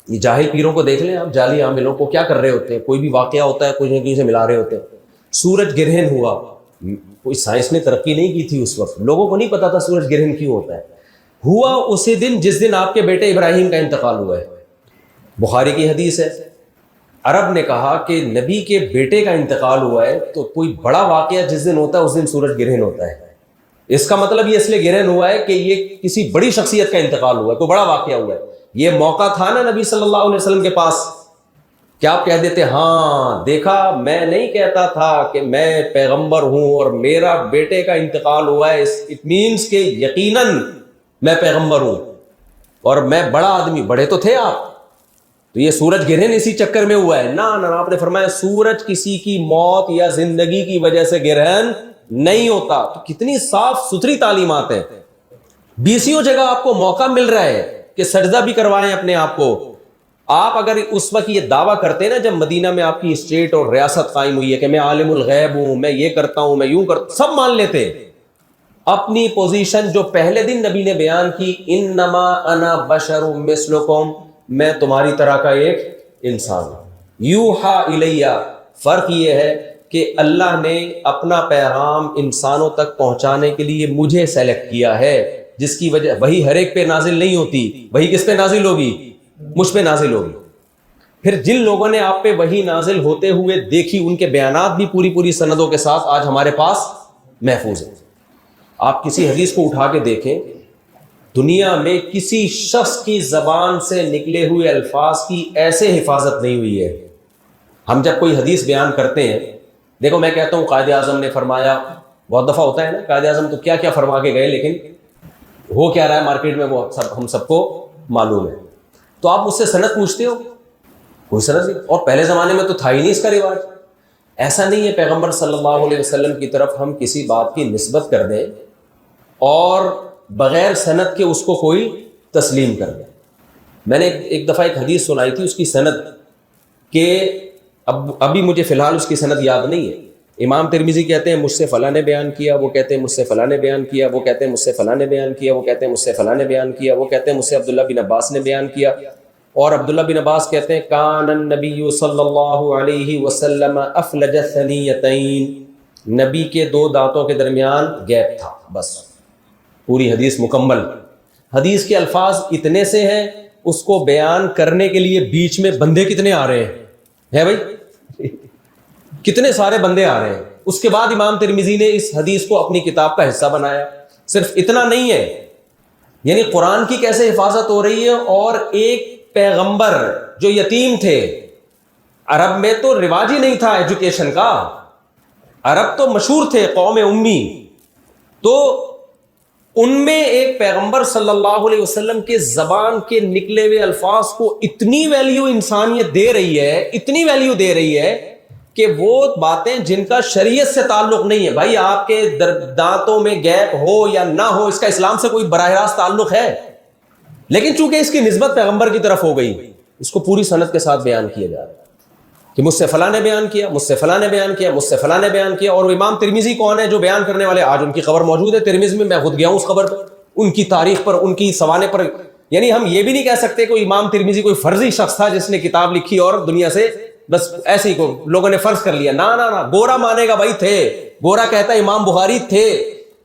Speaker 3: یہ جاہل پیروں کو دیکھ لیں آپ, جعلی عاملوں کو کیا کر رہے ہوتے ہیں, کوئی بھی واقعہ ہوتا ہے کچھ نہ کہیں سے ملا رہے ہوتے ہیں. سورج گرہن ہوا, کوئی سائنس نے ترقی نہیں کی تھی اس وقت, لوگوں کو نہیں پتا تھا سورج گرہن کیوں ہوتا ہے. ہوا اسی دن جس دن آپ کے بیٹے ابراہیم کا انتقال ہوا ہے. بخاری کی حدیث ہے, عرب نے کہا کہ نبی کے بیٹے کا انتقال ہوا ہے تو کوئی بڑا واقعہ جس دن ہوتا ہے اس دن سورج گرہن ہوتا ہے. اس کا مطلب یہ اس لیے گرہن ہوا ہے کہ یہ کسی بڑی شخصیت کا انتقال ہوا ہے, کوئی بڑا واقعہ ہوا ہے. یہ موقع تھا نا نبی صلی اللہ علیہ وسلم کے پاس, کیا آپ کہہ دیتے ہاں دیکھا میں نہیں کہتا تھا کہ میں پیغمبر ہوں اور میرا بیٹے کا انتقال ہوا ہے, اٹ مینس کہ یقیناً میں پیغمبر ہوں اور میں بڑا آدمی, بڑے تو تھے آپ, تو یہ سورج گرہن اسی چکر میں ہوا ہے. نہ آپ نے فرمایا سورج کسی کی موت یا زندگی کی وجہ سے گرہن نہیں ہوتا. تو کتنی صاف ستھری تعلیمات ہیں. 20 جگہ آپ کو موقع مل رہا ہے کہ سجدہ بھی کروائیں اپنے آپ کو. آپ اگر اس وقت یہ دعویٰ کرتے نا جب مدینہ میں آپ کی اسٹیٹ اور ریاست قائم ہوئی ہے کہ میں عالم الغیب ہوں, میں یہ کرتا ہوں, میں یوں کرتا, سب مان لیتے. اپنی پوزیشن جو پہلے دن نبی نے بیان کی, انما انا بشر مثلکم, میں تمہاری طرح کا ایک انسان ہوں, یوحا الیہ. فرق یہ ہے کہ اللہ نے اپنا پیغام انسانوں تک پہنچانے کے لیے مجھے سلیکٹ کیا ہے, جس کی وجہ وہی ہر ایک پہ نازل نہیں ہوتی, وہی کس پہ نازل ہوگی, مجھ پہ نازل ہوگی. پھر جن لوگوں نے آپ پہ وہی نازل ہوتے ہوئے دیکھی ان کے بیانات بھی پوری سندوں کے ساتھ آج ہمارے پاس محفوظ ہیں. آپ کسی حدیث کو اٹھا کے دیکھیں, دنیا میں کسی شخص کی زبان سے نکلے ہوئے الفاظ کی ایسے حفاظت نہیں ہوئی ہے. ہم جب کوئی حدیث بیان کرتے ہیں, دیکھو میں کہتا ہوں قائد اعظم نے فرمایا, بہت دفعہ ہوتا ہے نا قائد اعظم تو کیا کیا فرما کے گئے, لیکن ہو کیا رہا ہے مارکیٹ میں وہ ہم سب کو معلوم ہے. تو آپ مجھ سے سند پوچھتے ہو, کوئی سند نہیں, اور پہلے زمانے میں تو تھا ہی نہیں اس کا رواج. ایسا نہیں ہے پیغمبر صلی اللہ علیہ وسلم کی طرف ہم کسی بات کی نسبت کر دیں اور بغیر سند کے اس کو کوئی تسلیم کر دیں. میں نے ایک دفعہ ایک حدیث سنائی تھی, اس کی سند کہ ابھی مجھے فی الحال اس کی سند یاد نہیں ہے. امام ترمذی کہتے ہیں مجھ سے فلاں نے بیان کیا, وہ کہتے ہیں مجھ سے فلاں نے بیان کیا, وہ کہتے ہیں مجھ سے فلاں نے بیان کیا, وہ کہتے ہیں مجھ سے فلاں نے بیان کیا, وہ کہتے ہیں مجھ سے عبداللہ بن عباس نے بیان کیا. اور عبداللہ بن عباس کہتے ہیں کان النبی صلی اللہ علیہ وسلم افلج ثنیتین, نبی کے 2 دانتوں کے درمیان گیپ تھا, بس پوری حدیث مکمل. حدیث کے الفاظ اتنے سے ہیں, اس کو بیان کرنے کے لیے بیچ میں بندے کتنے آ رہے ہیں بھائی, کتنے سارے بندے آ رہے ہیں. اس کے بعد امام ترمذی نے اس حدیث کو اپنی کتاب کا حصہ بنایا. صرف اتنا نہیں ہے, یعنی قرآن کی کیسے حفاظت ہو رہی ہے. اور ایک پیغمبر جو یتیم تھے, عرب میں تو رواج ہی نہیں تھا ایجوکیشن کا, عرب تو مشہور تھے قوم امی, تو ان میں ایک پیغمبر صلی اللہ علیہ وسلم کے زبان کے نکلے ہوئے الفاظ کو اتنی ویلیو انسانیت دے رہی ہے, اتنی ویلیو دے رہی ہے کہ وہ باتیں جن کا شریعت سے تعلق نہیں ہے. بھائی آپ کے دانتوں میں گیپ ہو یا نہ ہو, اس کا اسلام سے کوئی براہ راست تعلق ہے, لیکن چونکہ اس کی نسبت پیغمبر کی طرف ہو گئی, اس کو پوری سند کے ساتھ بیان کیا جا رہا ہے کہ مجھ سے فلاں نے بیان کیا, مجھ سے فلاں نے بیان کیا, مجھ سے فلاں نے بیان کیا. اور امام ترمذی کون ہے جو بیان کرنے والے, آج ان کی خبر موجود ہے ترمذی میں خود گیا ہوں اس خبر پر, ان کی تاریخ پر, ان کی سوانے پر. یعنی ہم یہ بھی نہیں کہہ سکتے کہ امام ترمذی کوئی فرضی شخص تھا جس نے کتاب لکھی اور دنیا سے بس ایسے ہی کو لوگوں نے فرض کر لیا. نہ گورا مانے گا بھائی تھے, گورا کہتا ہے امام بخاری تھے,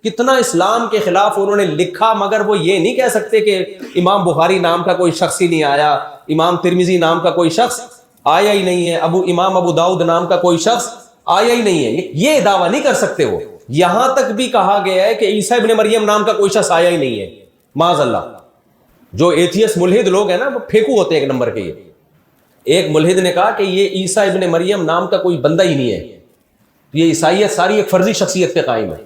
Speaker 3: کتنا اسلام کے خلاف انہوں نے لکھا, مگر وہ یہ نہیں کہہ سکتے کہ امام بخاری نام کا کوئی شخص ہی نہیں آیا, امام ترمذی نام کا کوئی شخص آیا ہی نہیں ہے, امام ابو داؤد نام کا کوئی شخص آیا ہی نہیں ہے. یہ دعویٰ نہیں کر سکتے وہ, یہاں تک بھی کہا گیا ہے کہ عیسیٰ ابن مریم نام کا کوئی شخص آیا ہی نہیں ہے، معاذ اللہ۔ جو ایتھیس ملحد لوگ ہیں نا وہ پھینکو ہوتے ہیں ایک نمبر کے۔ یہ ایک ملحد نے کہا کہ یہ عیسیٰ ابن مریم نام کا کوئی بندہ ہی نہیں ہے، یہ عیسائیت ساری ایک فرضی شخصیت پہ قائم ہے۔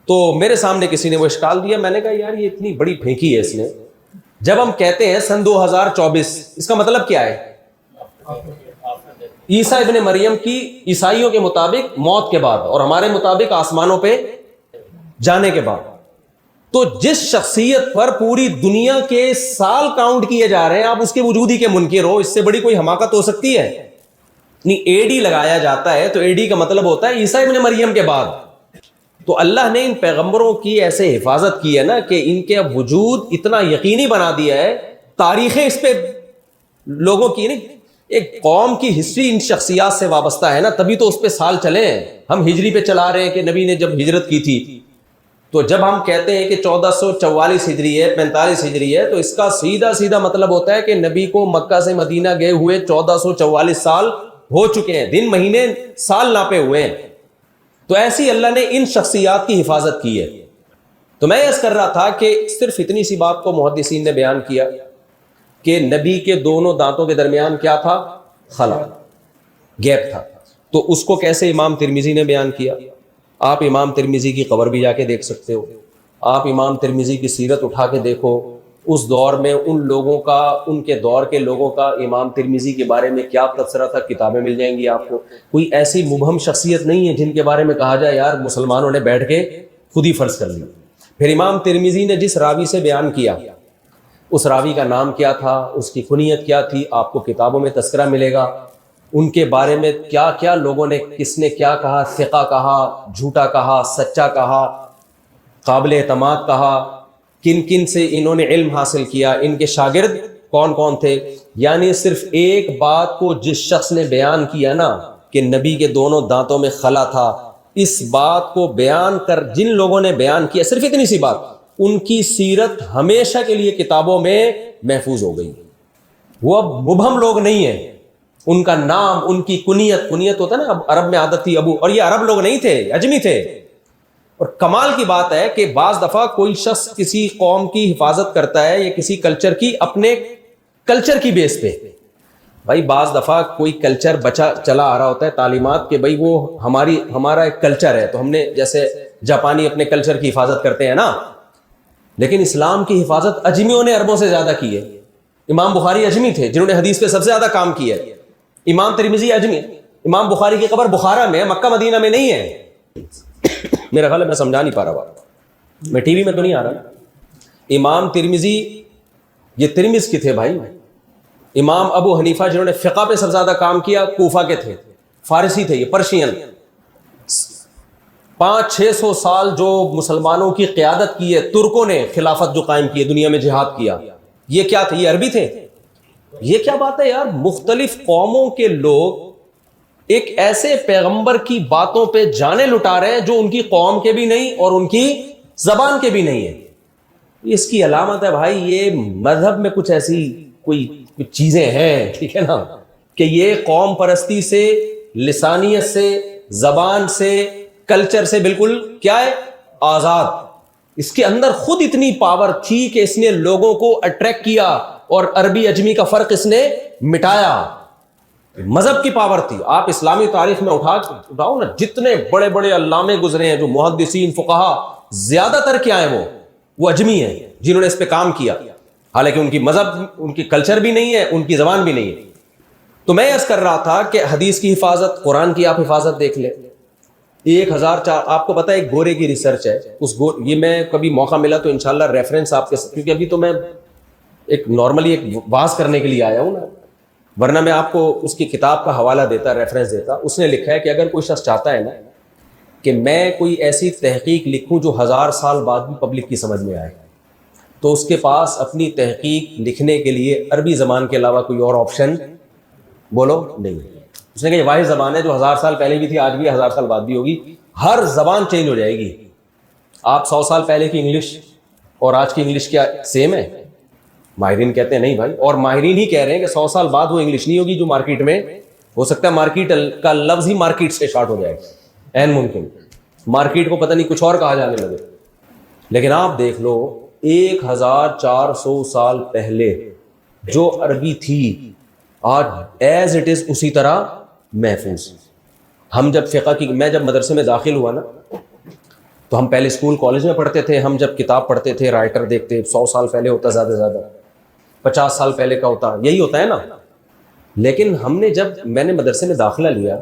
Speaker 3: تو میرے سامنے کسی نے وہ اشکال دیا، میں نے کہا یار یہ اتنی بڑی پھینکی ہے اس نے۔ جب ہم کہتے ہیں سن 2024، اس کا مطلب کیا ہے؟ عیسیٰ ابن مریم کی عیسائیوں کے مطابق موت کے بعد، اور ہمارے مطابق آسمانوں پہ جانے کے بعد۔ تو جس شخصیت پر پوری دنیا کے سال کاؤنٹ کیے جا رہے ہیں، آپ اس کے وجود ہی کے منکر ہو، اس سے بڑی کوئی حماقت ہو سکتی ہے؟ نہیں، اے ڈی لگایا جاتا ہے تو اے ڈی کا مطلب ہوتا ہے عیسیٰ ابن مریم کے بعد۔ تو اللہ نے ان پیغمبروں کی ایسے حفاظت کی ہے نا کہ ان کے وجود اتنا یقینی بنا دیا ہے، تاریخیں اس پہ لوگوں کی نہیں، ایک قوم کی ہسٹری ان شخصیات سے وابستہ ہے نا، تبھی تو اس پہ سال چلے ہیں۔ ہم ہجری پہ چلا رہے ہیں کہ نبی نے جب ہجرت کی تھی، تو جب ہم کہتے ہیں کہ 1444 ہجری ہے، 45 ہجری ہے، تو اس کا سیدھا سیدھا مطلب ہوتا ہے کہ نبی کو مکہ سے مدینہ گئے ہوئے 1444 سال ہو چکے ہیں، دن مہینے سال ناپے ہوئے ہیں۔ تو ایسی اللہ نے ان شخصیات کی حفاظت کی ہے۔ تو میں عرض کر رہا تھا کہ صرف اتنی سی بات کو محدثین نے بیان کیا کہ نبی کے دونوں دانتوں کے درمیان کیا تھا؟ خلا، گیپ تھا۔ تو اس کو کیسے امام ترمذی نے بیان کیا؟ آپ امام ترمذی کی قبر بھی جا کے دیکھ سکتے ہو، آپ امام ترمذی کی سیرت اٹھا کے دیکھو، اس دور میں ان لوگوں کا، ان کے دور کے لوگوں کا امام ترمذی کے بارے میں کیا تبصرہ تھا، کتابیں مل جائیں گی آپ کو۔ کوئی ایسی مبہم شخصیت نہیں ہے جن کے بارے میں کہا جائے یار مسلمانوں نے بیٹھ کے خود ہی فرض کر لی۔ پھر امام ترمذی نے جس راوی سے بیان کیا، اس راوی کا نام کیا تھا، اس کی کنیت کیا تھی، آپ کو کتابوں میں تذکرہ ملے گا۔ ان کے بارے میں کیا کیا لوگوں نے، کس نے کیا کہا، ثقہ کہا، جھوٹا کہا، سچا کہا، قابل اعتماد کہا، کن کن سے انہوں نے علم حاصل کیا، ان کے شاگرد کون کون تھے۔ یعنی صرف ایک بات کو جس شخص نے بیان کیا نا کہ نبی کے دونوں دانتوں میں خلا تھا، اس بات کو بیان کر جن لوگوں نے بیان کیا، صرف اتنی سی بات، ان کی سیرت ہمیشہ کے لیے کتابوں میں محفوظ ہو گئی۔ وہ اب مبہم لوگ نہیں ہیں، ان کا نام، ان کی کنیت ہوتا ہے نا، اب عرب میں عادت تھی ابو، اور یہ عرب لوگ نہیں تھے، اجمی تھے۔ اور کمال کی بات ہے کہ بعض دفعہ کوئی شخص کسی قوم کی حفاظت کرتا ہے یا کسی کلچر کی، اپنے کلچر کی بیس پہ۔ بھائی بعض دفعہ کوئی کلچر بچا چلا آ رہا ہوتا ہے، تعلیمات کہ بھائی وہ ہمارا ایک کلچر ہے، تو ہم نے جیسے جاپانی اپنے کلچر کی حفاظت کرتے ہیں نا، لیکن اسلام کی حفاظت اجمیوں نے عربوں سے زیادہ کی ہے۔ امام بخاری اجمی تھے جنہوں نے حدیث پہ سب سے زیادہ کام کیا ہے۔ امام ترمذی اجمی، امام بخاری کی قبر بخارا میں ہے، مکہ مدینہ میں نہیں ہے۔ میرا خیال ہے میں سمجھا نہیں پا رہا بات، میں ٹی وی میں تو نہیں آ رہا۔ امام ترمذی یہ ترمذ کے تھے بھائی۔ امام ابو حنیفہ جنہوں نے فقہ پہ سب سے زیادہ کام کیا، کوفہ کے تھے، فارسی تھے، یہ پرشین۔ 500-600 سال جو مسلمانوں کی قیادت کی ہے ترکوں نے، خلافت جو قائم کی ہے، دنیا میں جہاد کیا، یہ کیا تھے؟ یہ عربی تھے۔ یہ کیا بات ہے یار، مختلف قوموں کے لوگ ایک ایسے پیغمبر کی باتوں پہ جانے لٹا رہے ہیں جو ان کی قوم کے بھی نہیں اور ان کی زبان کے بھی نہیں ہے۔ اس کی علامت ہے بھائی یہ مذہب میں کچھ ایسی کوئی چیزیں ہیں، ٹھیک ہے نا، کہ یہ قوم پرستی سے، لسانیت سے، زبان سے، کلچر سے بالکل کیا ہے، آزاد۔ اس کے اندر خود اتنی پاور تھی کہ اس نے لوگوں کو اٹریکٹ کیا اور عربی اجمی کا فرق اس نے مٹایا۔ مذہب کی پاور تھی۔ آپ اسلامی تاریخ میں اٹھاؤ نا، جتنے بڑے بڑے علامے گزرے ہیں، جو محدثین، فقہا، زیادہ تر کیا ہیں، وہ اجمی ہیں جنہوں نے اس پہ کام کیا، حالانکہ ان کی مذہب، ان کی کلچر بھی نہیں ہے، ان کی زبان بھی نہیں ہے۔ تو میں عرض کر رہا تھا کہ حدیث کی حفاظت، قرآن کی آپ حفاظت دیکھ لیں۔ 1004 آپ کو پتا ہے ایک گورے کی ریسرچ ہے، یہ میں کبھی موقع ملا تو انشاءاللہ ریفرنس آپ کے، کیونکہ ابھی تو میں ایک نارملی ایک واز کرنے کے لیے آیا ہوں نا، ورنہ میں آپ کو اس کی کتاب کا حوالہ دیتا، ریفرنس دیتا۔ اس نے لکھا ہے کہ اگر کوئی شخص چاہتا ہے نا کہ میں کوئی ایسی تحقیق لکھوں جو 1000 سال بعد بھی پبلک کی سمجھ میں آئے، تو اس کے پاس اپنی تحقیق لکھنے کے لیے عربی زبان کے علاوہ کوئی اور آپشن بولو نہیں۔ اس نے کہا یہ واحد زبان ہے جو 1000 سال پہلے بھی تھی، آج بھی 1000 سال بعد بھی ہوگی۔ ہر زبان چینج ہو جائے گی۔ آپ 100 سال پہلے کی انگلش اور آج کی انگلش کیا سیم ہے؟ ماہرین کہتے ہیں نہیں بھائی، اور ماہرین ہی کہہ رہے ہیں کہ 100 سال بعد وہ انگلش نہیں ہوگی جو مارکیٹ میں ہو سکتا ہے، مارکیٹ کا لفظ ہی مارکیٹ سے شارٹ ہو جائے گا، این ممکن۔ مارکیٹ کو پتہ نہیں کچھ اور کہا جانے لگے. لیکن آپ دیکھ لو 1400 سال پہلے جو عربی تھی آج ایز اٹ از اسی طرح محفوظ. ہم جب فقہ کی میں جب مدرسے میں داخل ہوا نا تو ہم پہلے اسکول کالج میں پڑھتے تھے, ہم جب کتاب پڑھتے تھے رائٹر دیکھتے 100 سال پہلے ہوتا, زیادہ سے زیادہ 50 سال پہلے کا ہوتا, یہی ہوتا ہے نا. لیکن ہم نے جب میں نے مدرسے میں داخلہ لیا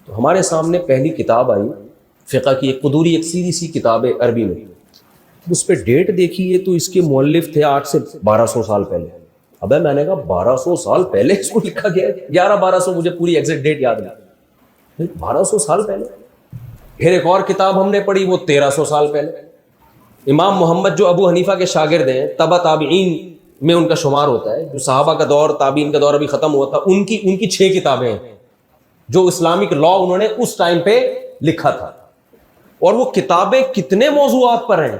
Speaker 3: تو ہمارے سامنے پہلی کتاب آئی فقہ کی, ایک قدوری, ایک سیدھی سی کتاب ہے عربی میں. اس پہ ڈیٹ دیکھیے تو اس کے مؤلف تھے آج سے 1200 سال پہلے. ابے میں نے کہا 1200 سال پہلے اس کو لکھا گیا ہے, 1100-1200, مجھے پوری ایگزیکٹ ڈیٹ یاد نہیں, 1200 سال پہلے. پھر ایک اور کتاب ہم نے پڑھی وہ 1300 سال پہلے. امام محمد جو ابو حنیفہ کے شاگرد ہیں, تبع تابعین میں ان کا شمار ہوتا ہے, جو صحابہ کا دور, تابعین کا دور ابھی ختم ہوا تھا, ان کی 6 کتابیں ہیں جو اسلامک لا انہوں نے اس ٹائم پہ لکھا تھا. اور وہ کتابیں کتنے موضوعات پر ہیں.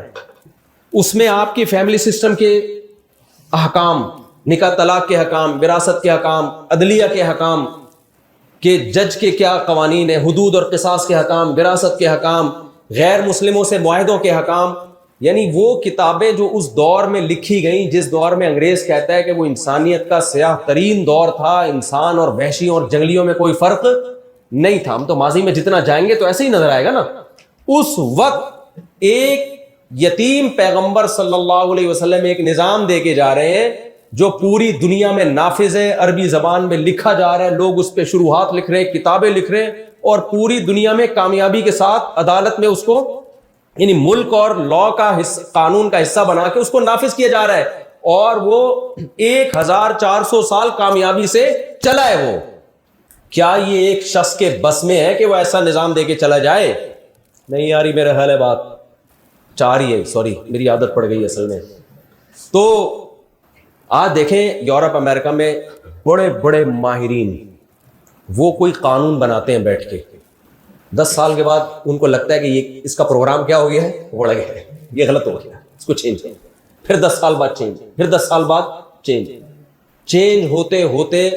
Speaker 3: اس میں آپ کی فیملی سسٹم کے احکام, نکاح طلاق کے حکام, وراثت کے حکام, عدلیہ کے حکام, کہ جج کے کیا قوانین ہیں, حدود اور قصاص کے حکام, وراثت کے حکام, غیر مسلموں سے معاہدوں کے حکام. یعنی وہ کتابیں جو اس دور میں لکھی گئیں جس دور میں انگریز کہتا ہے کہ وہ انسانیت کا سیاہ ترین دور تھا, انسان اور وحشی اور جنگلیوں میں کوئی فرق نہیں تھا. ہم تو ماضی میں جتنا جائیں گے تو ایسے ہی نظر آئے گا نا. اس وقت ایک یتیم پیغمبر صلی اللہ علیہ وسلم ایک نظام دے کے جا رہے ہیں جو پوری دنیا میں نافذ ہے, عربی زبان میں لکھا جا رہا ہے, لوگ اس پہ شروحات لکھ رہے ہیں, کتابیں لکھ رہے ہیں, اور پوری دنیا میں کامیابی کے ساتھ عدالت میں اس کو, یعنی ملک اور لا کا قانون کا حصہ بنا کے اس کو نافذ کیا جا رہا ہے. اور وہ 1400 سال کامیابی سے چلا ہے. وہ کیا یہ ایک شخص کے بس میں ہے کہ وہ ایسا نظام دے کے چلا جائے؟ نہیں یاری, میرا خیال ہے بات 4 ہی ہے, سوری میری عادت پڑ گئی اصل میں. تو آج دیکھیں یورپ امریکہ میں بڑے بڑے ماہرین وہ کوئی قانون بناتے ہیں بیٹھ کے, 10 سال کے بعد ان کو لگتا ہے کہ یہ اس کا پروگرام کیا ہو گیا ہے, بڑھ گیا ہے, یہ غلط ہو گیا, اس کو چینج کریں. پھر 10 سال بعد چینج, پھر 10 سال بعد چینج ہوتے ہوتے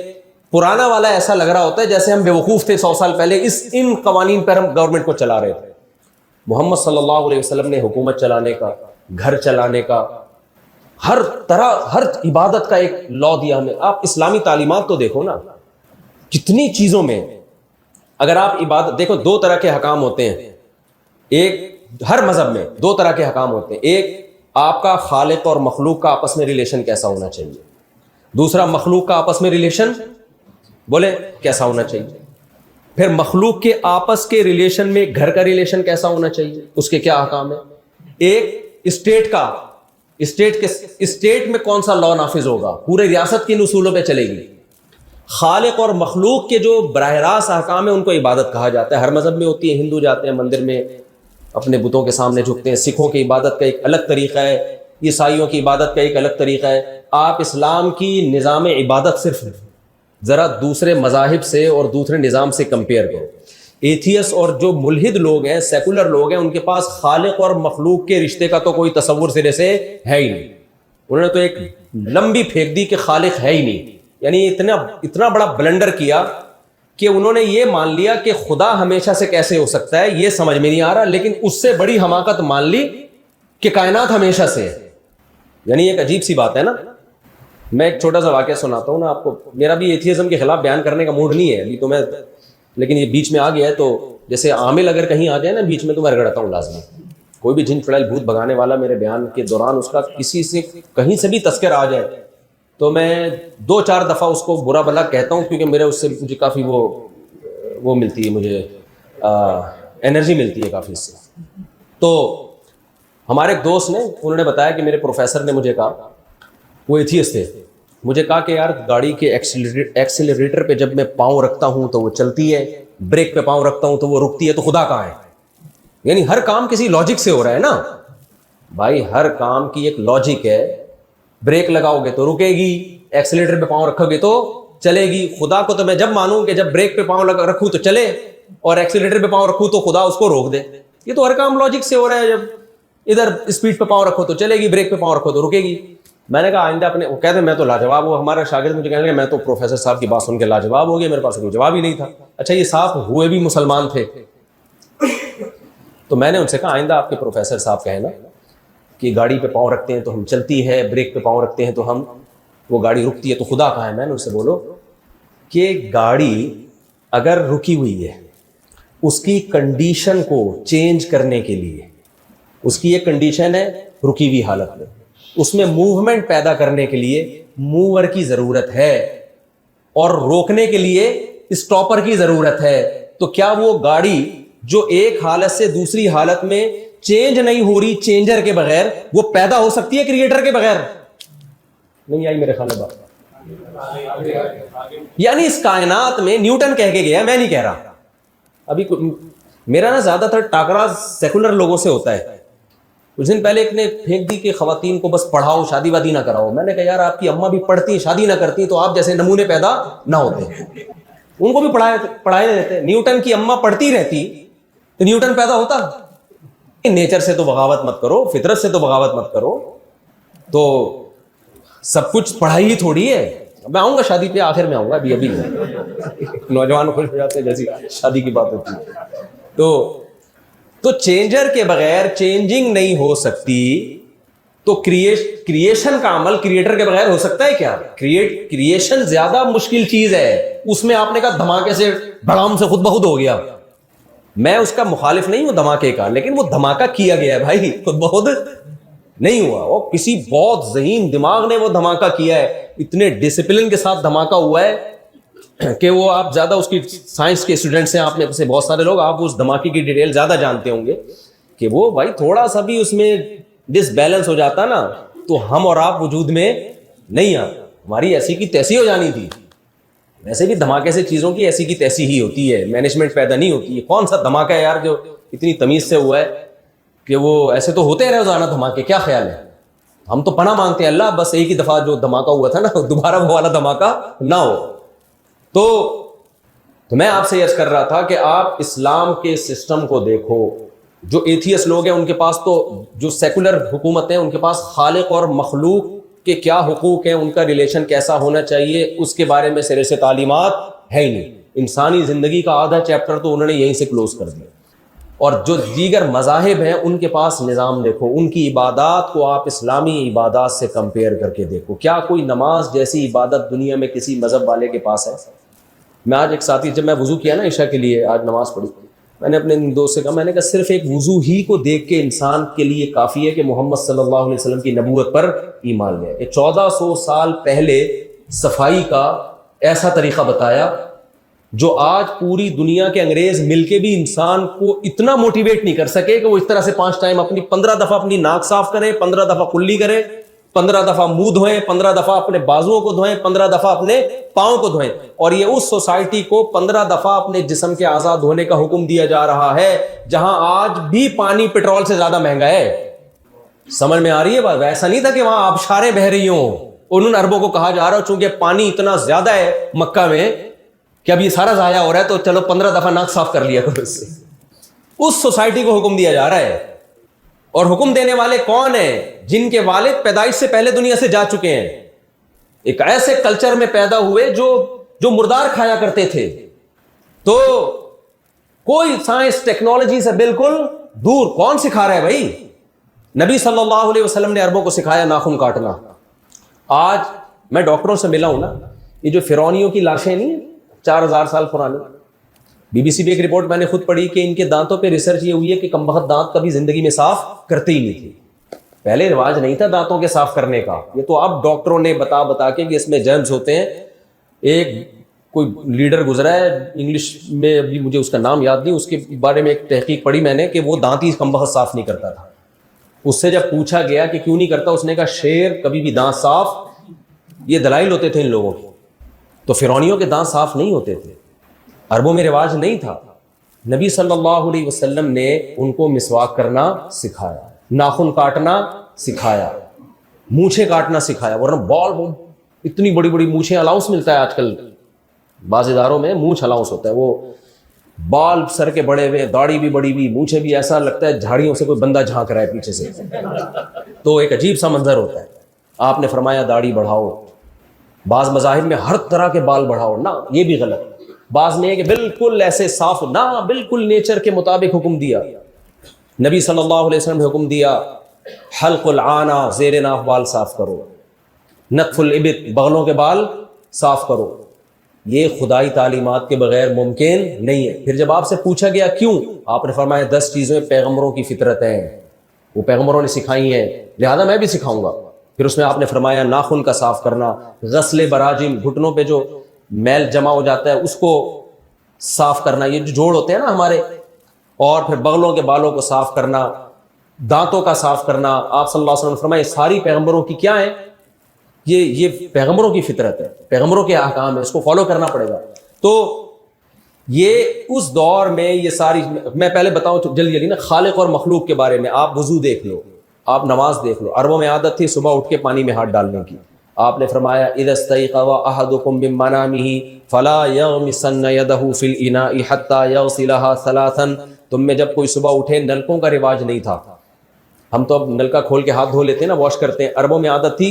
Speaker 3: پرانا والا ایسا لگ رہا ہوتا ہے جیسے ہم بیوقوف تھے 100 سال پہلے ان قوانین پر ہم گورنمنٹ کو چلا رہے تھے. محمد صلی اللہ علیہ وسلم نے حکومت چلانے کا, گھر چلانے کا, ہر طرح, ہر عبادت کا ایک لا دیا ہمیں. آپ اسلامی تعلیمات تو دیکھو نا, کتنی چیزوں میں اگر آپ عبادت دیکھو, 2 طرح کے حکام ہوتے ہیں. ایک ہر مذہب میں 2 طرح کے حکام ہوتے ہیں. ایک آپ کا خالق اور مخلوق کا آپس میں ریلیشن کیسا ہونا چاہیے, دوسرا مخلوق کا آپس میں ریلیشن بولے کیسا ہونا چاہیے. پھر مخلوق کے آپس کے ریلیشن میں گھر کا ریلیشن کیسا ہونا چاہیے, اس کے کیا احکام ہیں. ایک اسٹیٹ کا, اسٹیٹ میں کون سا لا نافذ ہوگا, پورے ریاست کے اصولوں پہ چلے گی. خالق اور مخلوق کے جو براہ راست احکام ہیں ان کو عبادت کہا جاتا ہے. ہر مذہب میں ہوتی ہے, ہندو جاتے ہیں مندر میں اپنے بتوں کے سامنے جھکتے ہیں, سکھوں کی عبادت کا ایک الگ طریقہ ہے, عیسائیوں کی عبادت کا ایک الگ طریقہ ہے. آپ اسلام کی نظام عبادت صرف ذرا دوسرے مذاہب سے اور دوسرے نظام سے کمپیئر کرو. ایتھیس اور جو ملحد لوگ ہیں, سیکولر لوگ ہیں, ان کے پاس خالق اور مخلوق کے رشتے کا تو کوئی تصور سرے سے ہے ہی نہیں. انہوں نے تو ایک لمبی پھینک دی کہ خالق ہے ہی نہیں. یعنی اتنا بڑا بلنڈر کیا کہ انہوں نے یہ مان لیا کہ خدا ہمیشہ سے کیسے ہو سکتا ہے, یہ سمجھ میں نہیں آ رہا, لیکن اس سے بڑی حماقت مان لی کہ کائنات ہمیشہ سے ہے. یعنی ایک عجیب سی بات ہے نا. میں ایک چھوٹا سا واقعہ سناتا ہوں نا آپ کو. میرا بھی ایتھیزم کے خلاف بیان کرنے کا موڈ نہیں ہے ابھی تو میں, لیکن یہ بیچ میں آ گیا ہے تو جیسے عامل اگر کہیں آ جائے نا بیچ میں تو میں رگڑتا ہوں لازمی. کوئی بھی جن چڑیل بھوت بھگانے والا میرے بیان کے دوران اس کا کسی سے کہیں سے بھی تذکر آ جائے تو میں 2-4 دفعہ اس کو برا بھلا کہتا ہوں, کیونکہ میرے اس سے مجھے کافی وہ ملتی ہے, مجھے انرجی ملتی ہے کافی اس سے. تو ہمارے ایک دوست نے, انہوں نے بتایا کہ میرے پروفیسر نے مجھے کہا, وہ ایتھیسٹ تھے, مجھے کہا کہ یار گاڑی کے ایکسیلریٹر پہ جب میں پاؤں رکھتا ہوں تو وہ چلتی ہے, بریک پہ پاؤں رکھتا ہوں تو وہ رکتی ہے, تو خدا کہاں ہے؟ یعنی ہر کام کسی لاجک سے ہو رہا ہے نا بھائی, ہر کام کی ایک لاجک ہے. بریک لگاؤ گے تو رکے گی, ایکسیلریٹر پہ پاؤں رکھو گے تو چلے گی. خدا کو تو میں جب مانوں کہ جب بریک پہ پاؤں رکھوں تو چلے اور ایکسیلریٹر پہ پاؤں رکھوں تو خدا اس کو روک دے. یہ تو ہر کام لاجک سے ہو رہا ہے. جب ادھر اسپیڈ پہ پاؤں رکھو تو چلے گی, بریک پہ پاؤں رکھو تو رکے گی. میں نے کہا آئندہ اپنے, وہ کہتے ہیں میں تو لاجواب ہوں, ہمارا شاگرد مجھے کہنے لگا میں تو پروفیسر صاحب کی بات سن کے لاجواب ہو گیا, میرے پاس کوئی جواب ہی نہیں تھا. اچھا یہ صاحب ہوئے بھی مسلمان تھے, تو میں نے ان سے کہا آئندہ آپ کے پروفیسر صاحب کہنا کہ گاڑی پہ پاؤں رکھتے ہیں تو ہم چلتی ہے, بریک پہ پاؤں رکھتے ہیں تو ہم وہ گاڑی رکتی ہے, تو خدا کہا ہے. میں نے ان سے بولو کہ گاڑی اگر رکی ہوئی ہے, اس کی کنڈیشن کو چینج کرنے کے لیے, اس کی ایک کنڈیشن ہے رکی ہوئی حالت میں, اس میں موومنٹ پیدا کرنے کے لیے موور کی ضرورت ہے اور روکنے کے لیے اسٹاپر کی ضرورت ہے. تو کیا وہ گاڑی جو ایک حالت سے دوسری حالت میں چینج نہیں ہو رہی چینجر کے بغیر, وہ پیدا ہو سکتی ہے کریٹر کے بغیر؟ نہیں آئی میرے خیال میں. یعنی اس کائنات میں نیوٹن کہہ کے گیا, میں نہیں کہہ رہا. ابھی میرا نا زیادہ تر ٹاکرا سیکولر لوگوں سے ہوتا ہے. کچھ دن پہلے ایک نے پھینک دی کہ خواتین کو بس پڑھاؤ, شادی وادی نہ کراؤ. میں نے کہا یار آپ کی اماں بھی پڑھتی, شادی نہ کرتی تو آپ جیسے نمونے پیدا نہ ہوتے, ان کو بھی پڑھائے رہتے. نیوٹن کی اماں پڑھتی رہتی تو نیوٹن پیدا ہوتا. نیچر سے تو بغاوت مت کرو, فطرت سے تو بغاوت مت کرو, تو سب کچھ پڑھائی ہی تھوڑی ہے. میں آؤں گا شادی پہ, آخر میں آؤں گا, ابھی نوجوان خوش ہو جاتے ہیں جیسی شادی کی بات ہوتی ہے. تو چینجر کے بغیر چینجنگ نہیں ہو سکتی. تو کریشن کا عمل کریٹر کے بغیر ہو سکتا ہے کیا؟ کریشن زیادہ مشکل چیز ہے. اس میں آپ نے کہا دھماکے سے بڑام سے خود بخود ہو گیا. میں اس کا مخالف نہیں ہوں دھماکے کا, لیکن وہ دھماکہ کیا گیا ہے بھائی, خود بخود نہیں ہوا. وہ کسی بہت ذہین دماغ نے وہ دھماکہ کیا ہے, اتنے ڈسپلن کے ساتھ دھماکہ ہوا ہے کہ وہ آپ زیادہ اس کی سائنس کے اسٹوڈنٹس ہیں, آپ میں سے بہت سارے لوگ, آپ اس دھماکے کی ڈیٹیل زیادہ جانتے ہوں گے کہ وہ بھائی تھوڑا سا بھی اس میں ڈس بیلنس ہو جاتا نا تو ہم اور آپ وجود میں نہیں آتے, ہماری ایسی کی تیسی ہو جانی تھی. ویسے بھی دھماکے سے چیزوں کی ایسی کی تیسی ہی ہوتی ہے, مینجمنٹ پیدا نہیں ہوتی ہے. کون سا دھماکہ ہے یار جو اتنی تمیز سے ہوا ہے کہ وہ ایسے تو ہوتے رہے روزانہ دھماکے, کیا خیال ہے؟ ہم تو پناہ مانگتے ہیں اللہ بس ایک ہی دفعہ جو دھماکہ ہوا تھا نا دوبارہ وہ والا دھماکہ نہ ہو. تو میں آپ سے عرض کر رہا تھا کہ آپ اسلام کے سسٹم کو دیکھو. جو ایتھیس لوگ ہیں ان کے پاس تو, جو سیکولر حکومت ہیں ان کے پاس خالق اور مخلوق کے کیا حقوق ہیں, ان کا ریلیشن کیسا ہونا چاہیے, اس کے بارے میں سرے سے تعلیمات ہے ہی نہیں. انسانی زندگی کا آدھا چیپٹر تو انہوں نے یہیں سے کلوز کر دیا. اور جو دیگر مذاہب ہیں ان کے پاس نظام دیکھو, ان کی عبادات کو آپ اسلامی عبادات سے کمپیئر کر کے دیکھو. کیا کوئی نماز جیسی عبادت دنیا میں کسی مذہب والے کے پاس ہے؟ میں آج ایک ساتھی, جب میں وضو کیا نا عشاء کے لیے, آج نماز پڑھی, میں نے اپنے دوست سے کہا, میں نے کہا صرف ایک وضو ہی کو دیکھ کے انسان کے لیے کافی ہے کہ محمد صلی اللہ علیہ وسلم کی نبوت پر ایمان لے. 1400 سال پہلے صفائی کا ایسا طریقہ بتایا جو آج پوری دنیا کے انگریز مل کے بھی انسان کو اتنا موٹیویٹ نہیں کر سکے کہ وہ اس طرح سے 5 ٹائم 15 دفعہ اپنی ناک صاف کریں, 15 دفعہ کلی کریں, 15 دفعہ منہ دھوئیں, 15 دفعہ اپنے بازوؤں کو دھوئیں, 15 دفعہ اپنے پاؤں کو دھوئیں. اور یہ اس سوسائٹی کو 15 دفعہ اپنے جسم کے اعضاء دھونے کا حکم دیا جا رہا ہے جہاں آج بھی پانی پیٹرول سے زیادہ مہنگا ہے. سمجھ میں آ رہی ہے بات؟ ایسا نہیں تھا کہ وہاں آبشاریں بہ رہی ہوں, ان عربوں کو کہا جا رہا چونکہ پانی اتنا زیادہ ہے مکہ میں کہ اب یہ سارا ضائع ہو رہا ہے تو چلو 15 دفعہ ناک صاف کر لیا کرو. اس سے اس سوسائٹی کو حکم دیا جا رہا ہے. اور حکم دینے والے کون ہیں؟ جن کے والد پیدائش سے پہلے دنیا سے جا چکے ہیں, ایک ایسے کلچر میں پیدا ہوئے جو مردار کھایا کرتے تھے. تو کوئی سائنس ٹیکنالوجی سے بالکل دور. کون سکھا رہا ہے بھائی؟ نبی صلی اللہ علیہ وسلم نے عربوں کو سکھایا ناخن کاٹنا. آج میں ڈاکٹروں سے ملا ہوں نا, یہ جو فرعونیوں کی لاشیں نہیں ہیں 4000 سال پرانی, بی بی سی پہ ایک رپورٹ میں نے خود پڑھی کہ ان کے دانتوں پہ ریسرچ یہ ہوئی ہے کہ کمبخت دانت کبھی زندگی میں صاف کرتے ہی نہیں تھے. پہلے رواج نہیں تھا دانتوں کے صاف کرنے کا, یہ تو اب ڈاکٹروں نے بتا کے کہ اس میں جرمز ہوتے ہیں. ایک کوئی لیڈر گزرا ہے انگلش میں, ابھی مجھے اس کا نام یاد نہیں, اس کے بارے میں ایک تحقیق پڑھی میں نے کہ وہ دانت ہی کمبخت صاف نہیں کرتا تھا. اس سے جب پوچھا گیا کہ کیوں نہیں کرتا, اس نے کہا شیر کبھی بھی دانت صاف, یہ دلائل ہوتے تھے ان لوگوں کے. تو فرعونیوں کے دانت صاف نہیں ہوتے تھے, عربوں میں رواج نہیں تھا. نبی صلی اللہ علیہ وسلم نے ان کو مسواک کرنا سکھایا, ناخن کاٹنا سکھایا, مونچھیں کاٹنا سکھایا. ورنہ بال اتنی بڑی بڑی مونچھیں الاؤنس ملتا ہے آج کل, بعض اداروں میں مونچھ الاؤنس ہوتا ہے, وہ بال سر کے بڑے ہوئے, داڑھی بھی بڑی ہوئی, مونچھیں بھی, ایسا لگتا ہے جھاڑیوں سے کوئی بندہ جھانک رہا ہے پیچھے سے. تو ایک عجیب سا منظر ہوتا ہے. آپ نے فرمایا داڑھی بڑھاؤ. بعض مذاہب میں ہر طرح کے بال بڑھاؤ, نہ یہ بھی غلط. بعض میں ہے کہ بالکل ایسے صاف, نہ بالکل نیچر کے مطابق حکم دیا. نبی صلی اللہ علیہ وسلم نے حکم دیا حلق العانہ زیر ناف بال صاف کرو، نتف الابط بغلوں کے بال صاف کرو. یہ خدائی تعلیمات کے بغیر ممکن نہیں ہے. پھر جب آپ سے پوچھا گیا کیوں، آپ نے فرمایا 10 چیزیں پیغمبروں کی فطرت ہیں، وہ پیغمبروں نے سکھائی ہیں، لہذا میں بھی سکھاؤں گا. پھر اس میں آپ نے فرمایا ناخن کا صاف کرنا، غسل براجم، گھٹنوں پہ جو میل جمع ہو جاتا ہے اس کو صاف کرنا، یہ جو جوڑ ہوتے ہیں نا ہمارے، اور پھر بغلوں کے بالوں کو صاف کرنا، دانتوں کا صاف کرنا. آپ صلی اللہ علیہ وسلم نے فرمایا ساری پیغمبروں کی کیا ہے، یہ پیغمبروں کی فطرت ہے، پیغمبروں کے احکام ہے، اس کو فالو کرنا پڑے گا. تو یہ اس دور میں یہ ساری، میں پہلے بتاؤں جلدی جلدی نا خالق اور مخلوق کے بارے میں. آپ وضو دیکھ لو، آپ نماز دیکھ لو. عربوں میں عادت تھی صبح اٹھ کے پانی میں ہاتھ ڈالنے کی. آپ نے فرمایا اذا استيقظ احدكم من منامه فلا يغمسن يده في الاناء حتى يغسلها ثلاثا. تم میں جب کوئی صبح اٹھے، نلکوں کا رواج نہیں تھا، ہم تو اب نلکا کھول کے ہاتھ دھو لیتے ہیں نا، واش کرتے ہیں. عربوں میں عادت تھی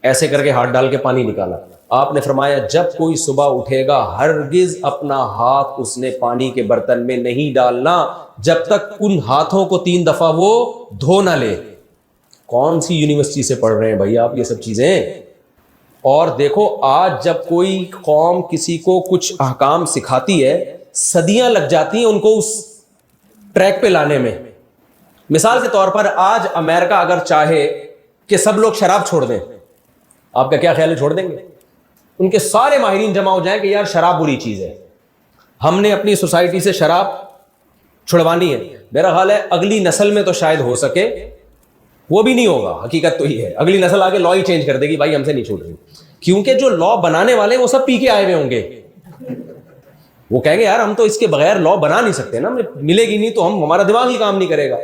Speaker 3: ایسے کر کے ہاتھ ڈال کے پانی نکالا. آپ نے فرمایا جب کوئی صبح اٹھے گا ہرگز اپنا ہاتھ اس نے پانی کے برتن میں نہیں ڈالنا جب تک ان ہاتھوں کو 3 دفعہ وہ دھو نہ لے. کون سی یونیورسٹی سے پڑھ رہے ہیں بھائی آپ یہ سب چیزیں؟ اور دیکھو آج جب کوئی قوم کسی کو کچھ احکام سکھاتی ہے، صدیاں لگ جاتی ہیں ان کو اس ٹریک پہ لانے میں. مثال کے طور پر آج امریکہ اگر چاہے کہ سب لوگ شراب چھوڑ دیں، آپ کا کیا خیال ہے، چھوڑ دیں گے؟ ان کے سارے ماہرین جمع ہو جائیں کہ یار شراب بری چیز ہے، ہم نے اپنی سوسائٹی سے شراب چھڑوانی ہے. میرا خیال ہے اگلی نسل میں تو شاید ہو سکے، وہ بھی نہیں ہوگا. حقیقت تو یہ ہے اگلی نسل آگے لا ہی چینج کر دے گی، بھائی ہم سے نہیں چھوٹ رہی، کیونکہ جو لا بنانے والے ہیں وہ سب پی کے آئے ہوئے ہوں گے. وہ کہیں گے یار ہم تو اس کے بغیر لا بنا نہیں سکتے نا، ملے گی نہیں تو ہمارا دماغ ہی کام نہیں کرے گا.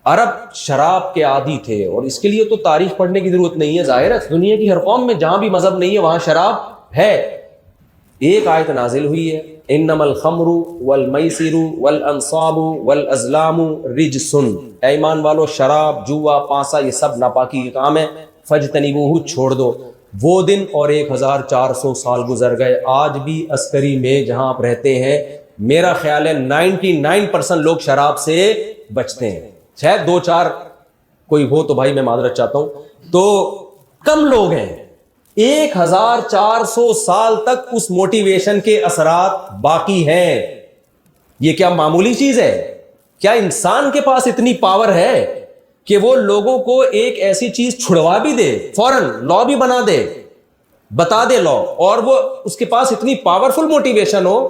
Speaker 3: عرب شراب کے عادی تھے، اور اس کے لیے تو تاریخ پڑھنے کی ضرورت نہیں ہے. ظاہر ہے دنیا کی ہر قوم میں جہاں بھی مذہب نہیں ہے وہاں شراب ہے. ایک آیت نازل ہوئی ہے انما الخمر والمیسر والانصاب والازلام رجس. اے ایمان والو شراب، جوا، پانسا یہ سب ناپاکی کے کام ہے، فاجتنبوہ چھوڑ دو. وہ دن اور 1400 سال گزر گئے. آج بھی عسکری میں جہاں آپ رہتے ہیں میرا خیال ہے 99% لوگ شراب سے بچتے ہیں. شاید 2-4 کوئی ہو تو بھائی میں معذرت چاہتا ہوں، تو کم لوگ ہیں. 1400 سال تک اس موٹیویشن کے اثرات باقی ہیں. یہ کیا معمولی چیز ہے؟ کیا انسان کے پاس اتنی پاور ہے کہ وہ لوگوں کو ایک ایسی چیز چھڑوا بھی دے، فوراً لا بھی بنا دے، بتا دے لا، اور وہ اس کے پاس اتنی پاورفل موٹیویشن ہو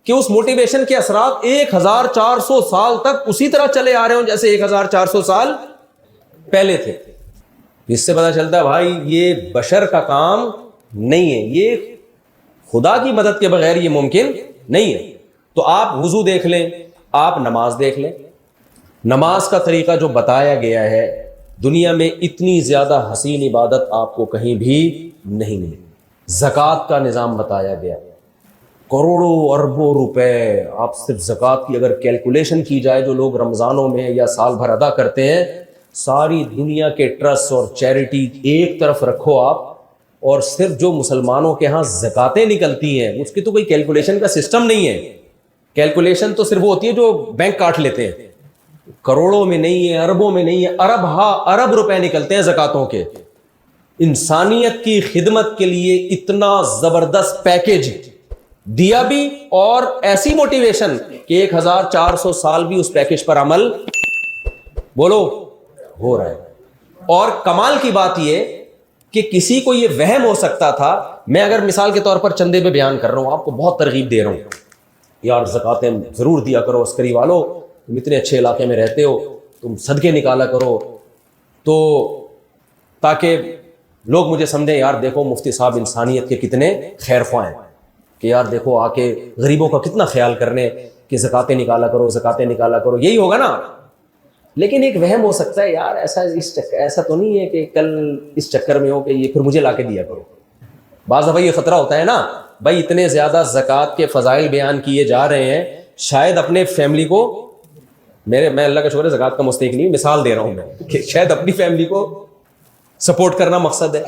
Speaker 3: کہ اس موٹیویشن کے اثرات 1400 سال تک اسی طرح چلے آ رہے ہوں جیسے 1400 سال پہلے تھے؟ اس سے پتہ چلتا ہے بھائی یہ بشر کا کام نہیں ہے، یہ خدا کی مدد کے بغیر یہ ممکن نہیں ہے. تو آپ وضو دیکھ لیں، آپ نماز دیکھ لیں. نماز کا طریقہ جو بتایا گیا ہے دنیا میں اتنی زیادہ حسین عبادت آپ کو کہیں بھی نہیں ملی. زکوٰۃ کا نظام بتایا گیا، کروڑوں اربوں روپے آپ صرف زکوٰۃ کی اگر کیلکولیشن کی جائے جو لوگ رمضانوں میں یا سال بھر ادا کرتے ہیں، ساری دنیا کے ٹرسٹ اور چیریٹی ایک طرف رکھو آپ، اور صرف جو مسلمانوں کے ہاں زکاتیں نکلتی ہیں اس کی تو کوئی کیلکولیشن کا سسٹم نہیں ہے. کیلکولیشن تو صرف وہ ہوتی ہے جو بینک کاٹ لیتے ہیں. کروڑوں میں نہیں ہے، اربوں میں نہیں ہے، ارب روپے نکلتے ہیں زکاتوں کے. انسانیت کی خدمت کے لیے اتنا زبردست پیکج دیا بھی، اور ایسی موٹیویشن کہ 1400 سال بھی اس پیکج پر عمل بولو ہو رہا ہے. اور کمال کی بات یہ کہ کسی کو یہ وہم ہو سکتا تھا، میں اگر مثال کے طور پر چندے پہ بیان کر رہا ہوں، آپ کو بہت ترغیب دے رہا ہوں، یار زکاتیں ضرور دیا کرو عسکری والو، تم اتنے اچھے علاقے میں رہتے ہو، تم صدقے نکالا کرو، تو تاکہ لوگ مجھے سمجھیں یار دیکھو مفتی صاحب انسانیت کے کتنے خیر خواہ ہیں، کہ یار دیکھو آ کے غریبوں کا کتنا خیال کرنے کہ زکاتیں نکالا کرو، زکاتیں نکالا کرو. یہی ہوگا نا. لیکن ایک وہم ہو سکتا ہے یار ایسا تو نہیں ہے کہ کل اس چکر میں ہو کہ یہ پھر مجھے لا کے دیا کرو. بعض دفعہ یہ خطرہ ہوتا ہے نا بھائی، اتنے زیادہ زکوٰۃ کے فضائل بیان کیے جا رہے ہیں، شاید اپنے فیملی کو، میں اللہ کا شکر ہے زکوٰۃ کا مستحق نہیں، مثال دے رہا ہوں میں کہ شاید اپنی فیملی کو سپورٹ کرنا مقصد ہے،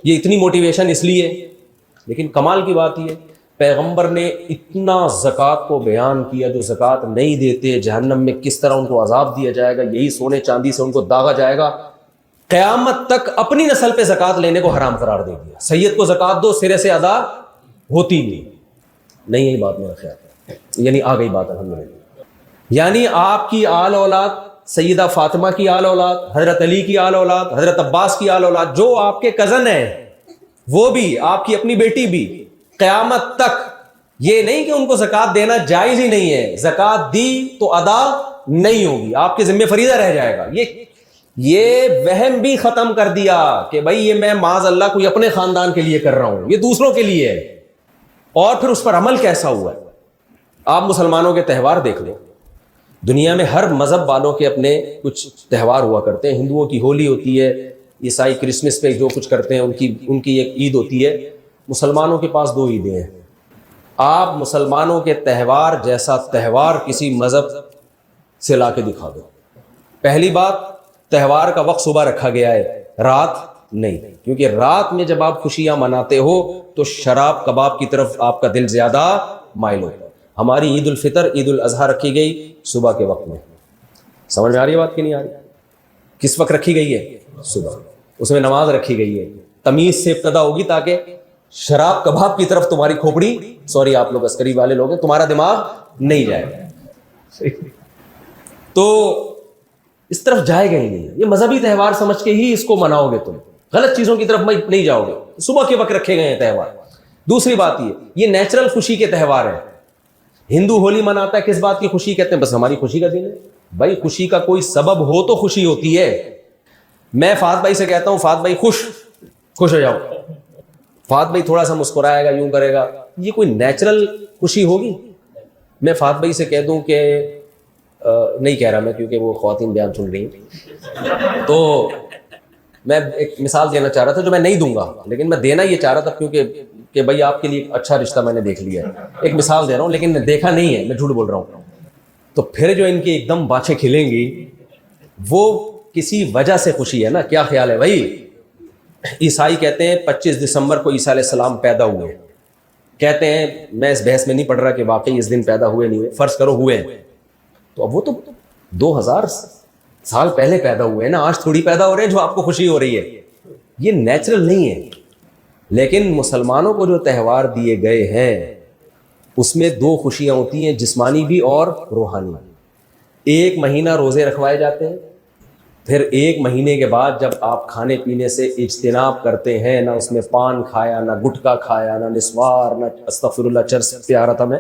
Speaker 3: یہ اتنی موٹیویشن اس لیے. لیکن کمال کی بات یہ پیغمبر نے اتنا زکوٰۃ کو بیان کیا، جو زکوٰۃ نہیں دیتے جہنم میں کس طرح ان کو عذاب دیا جائے گا، یہی سونے چاندی سے ان کو داغا جائے گا. قیامت تک اپنی نسل پہ زکوٰۃ لینے کو حرام قرار دے دیا. سید کو زکوٰۃ دو، سرے سے ادا ہوتی نہیں. یہی بات میرا خیال ہے، یعنی آ گئی بات الحمدللہ. یعنی آپ کی آل اولاد، سیدہ فاطمہ کی آل اولاد، حضرت علی کی آل اولاد، حضرت عباس کی آل اولاد، جو آپ کے کزن ہیں، وہ بھی، آپ کی اپنی بیٹی بھی، قیامت تک یہ نہیں کہ ان کو زکوٰۃ دینا جائز ہی نہیں ہے، زکوٰۃ دی تو ادا نہیں ہوگی، آپ کے ذمہ فریضہ رہ جائے گا. یہ وہم بھی ختم کر دیا کہ بھائی یہ میں معاذ اللہ کوئی اپنے خاندان کے لیے کر رہا ہوں، یہ دوسروں کے لیے ہے. اور پھر اس پر عمل کیسا ہوا ہے. آپ مسلمانوں کے تہوار دیکھ لیں، دنیا میں ہر مذہب والوں کے اپنے کچھ تہوار ہوا کرتے ہیں. ہندوؤں کی ہولی ہوتی ہے، عیسائی کرسمس پہ جو کچھ کرتے ہیں ان کی ایک عید ہوتی ہے. مسلمانوں کے پاس 2 عیدیں ہیں. آپ مسلمانوں کے تہوار جیسا تہوار کسی مذہب سے لا کے دکھا دو. پہلی بات، تہوار کا وقت صبح رکھا گیا ہے، رات نہیں، کیونکہ رات میں جب آپ خوشیاں مناتے ہو تو شراب کباب کی طرف آپ کا دل زیادہ مائل ہوتا ہے. ہماری عید الفطر، عید الاضحیٰ رکھی گئی صبح کے وقت میں. سمجھ میں آ رہی ہے بات کہ نہیں آ رہی؟ کس وقت رکھی گئی ہے؟ صبح. اس میں نماز رکھی گئی ہے، تمیز سے ابتدا ہوگی تاکہ شراب کباب کی طرف تمہاری کھوپڑی، سوری آپ لوگ عسکری والے لوگ ہیں، تمہارا دماغ نہیں جائے گا. تو اس طرف جائے گا ہی نہیں. یہ مذہبی تہوار سمجھ کے ہی اس کو مناؤ گے، تم غلط چیزوں کی طرف نہیں جاؤ گے. صبح کے وقت رکھے گئے ہیں تہوار. دوسری بات یہ نیچرل خوشی کے تہوار ہیں. ہندو ہولی مناتا ہے، کس بات کی خوشی کہتے ہیں؟ بس ہماری خوشی کا دن ہے. بھائی خوشی کا کوئی سبب ہو تو خوشی ہوتی ہے. میں فہد بھائی سے کہتا ہوں فہد بھائی خوش ہو جاؤ، فہد بھائی تھوڑا سا مسکرائے گا، یوں کرے گا، یہ کوئی نیچرل خوشی ہوگی؟ میں فہد بھائی سے کہہ دوں کہ نہیں کہہ رہا میں، کیونکہ وہ خواتین بیان سن رہی ہیں، تو میں ایک مثال دینا چاہ رہا تھا جو میں نہیں دوں گا، لیکن میں دینا یہ چاہ رہا تھا کیونکہ کہ بھائی آپ کے لیے ایک اچھا رشتہ میں نے دیکھ لیا ہے. ایک مثال دے رہا ہوں، لیکن دیکھا نہیں ہے، میں جھوٹ بول رہا ہوں. تو پھر جو ان کی ایک دم باچھیں کھلیں گی، وہ کسی وجہ سے خوشی ہے نا. کیا خیال ہے بھائی؟ عیسائی کہتے ہیں 25 دسمبر کو عیسیٰ علیہ السلام پیدا ہوئے. کہتے ہیں، میں اس بحث میں نہیں پڑھ رہا کہ واقعی اس دن پیدا ہوئے نہیں ہوئے، فرض کرو ہوئے ہیں، تو اب وہ تو 2000 سال پہلے پیدا ہوئے ہیں نا، آج تھوڑی پیدا ہو رہے ہیں جو آپ کو خوشی ہو رہی ہے. یہ نیچرل نہیں ہے. لیکن مسلمانوں کو جو تہوار دیے گئے ہیں اس میں 2 خوشیاں ہوتی ہیں، جسمانی بھی اور روحانی. 1 مہینہ روزے رکھوائے جاتے ہیں، پھر 1 مہینے کے بعد جب آپ کھانے پینے سے اجتناب کرتے ہیں، نہ اس میں پان کھایا، نہ گٹکا کھایا، نہ نسوار، نہ استغفر اللہ چرس پہ آ رہا تھا میں،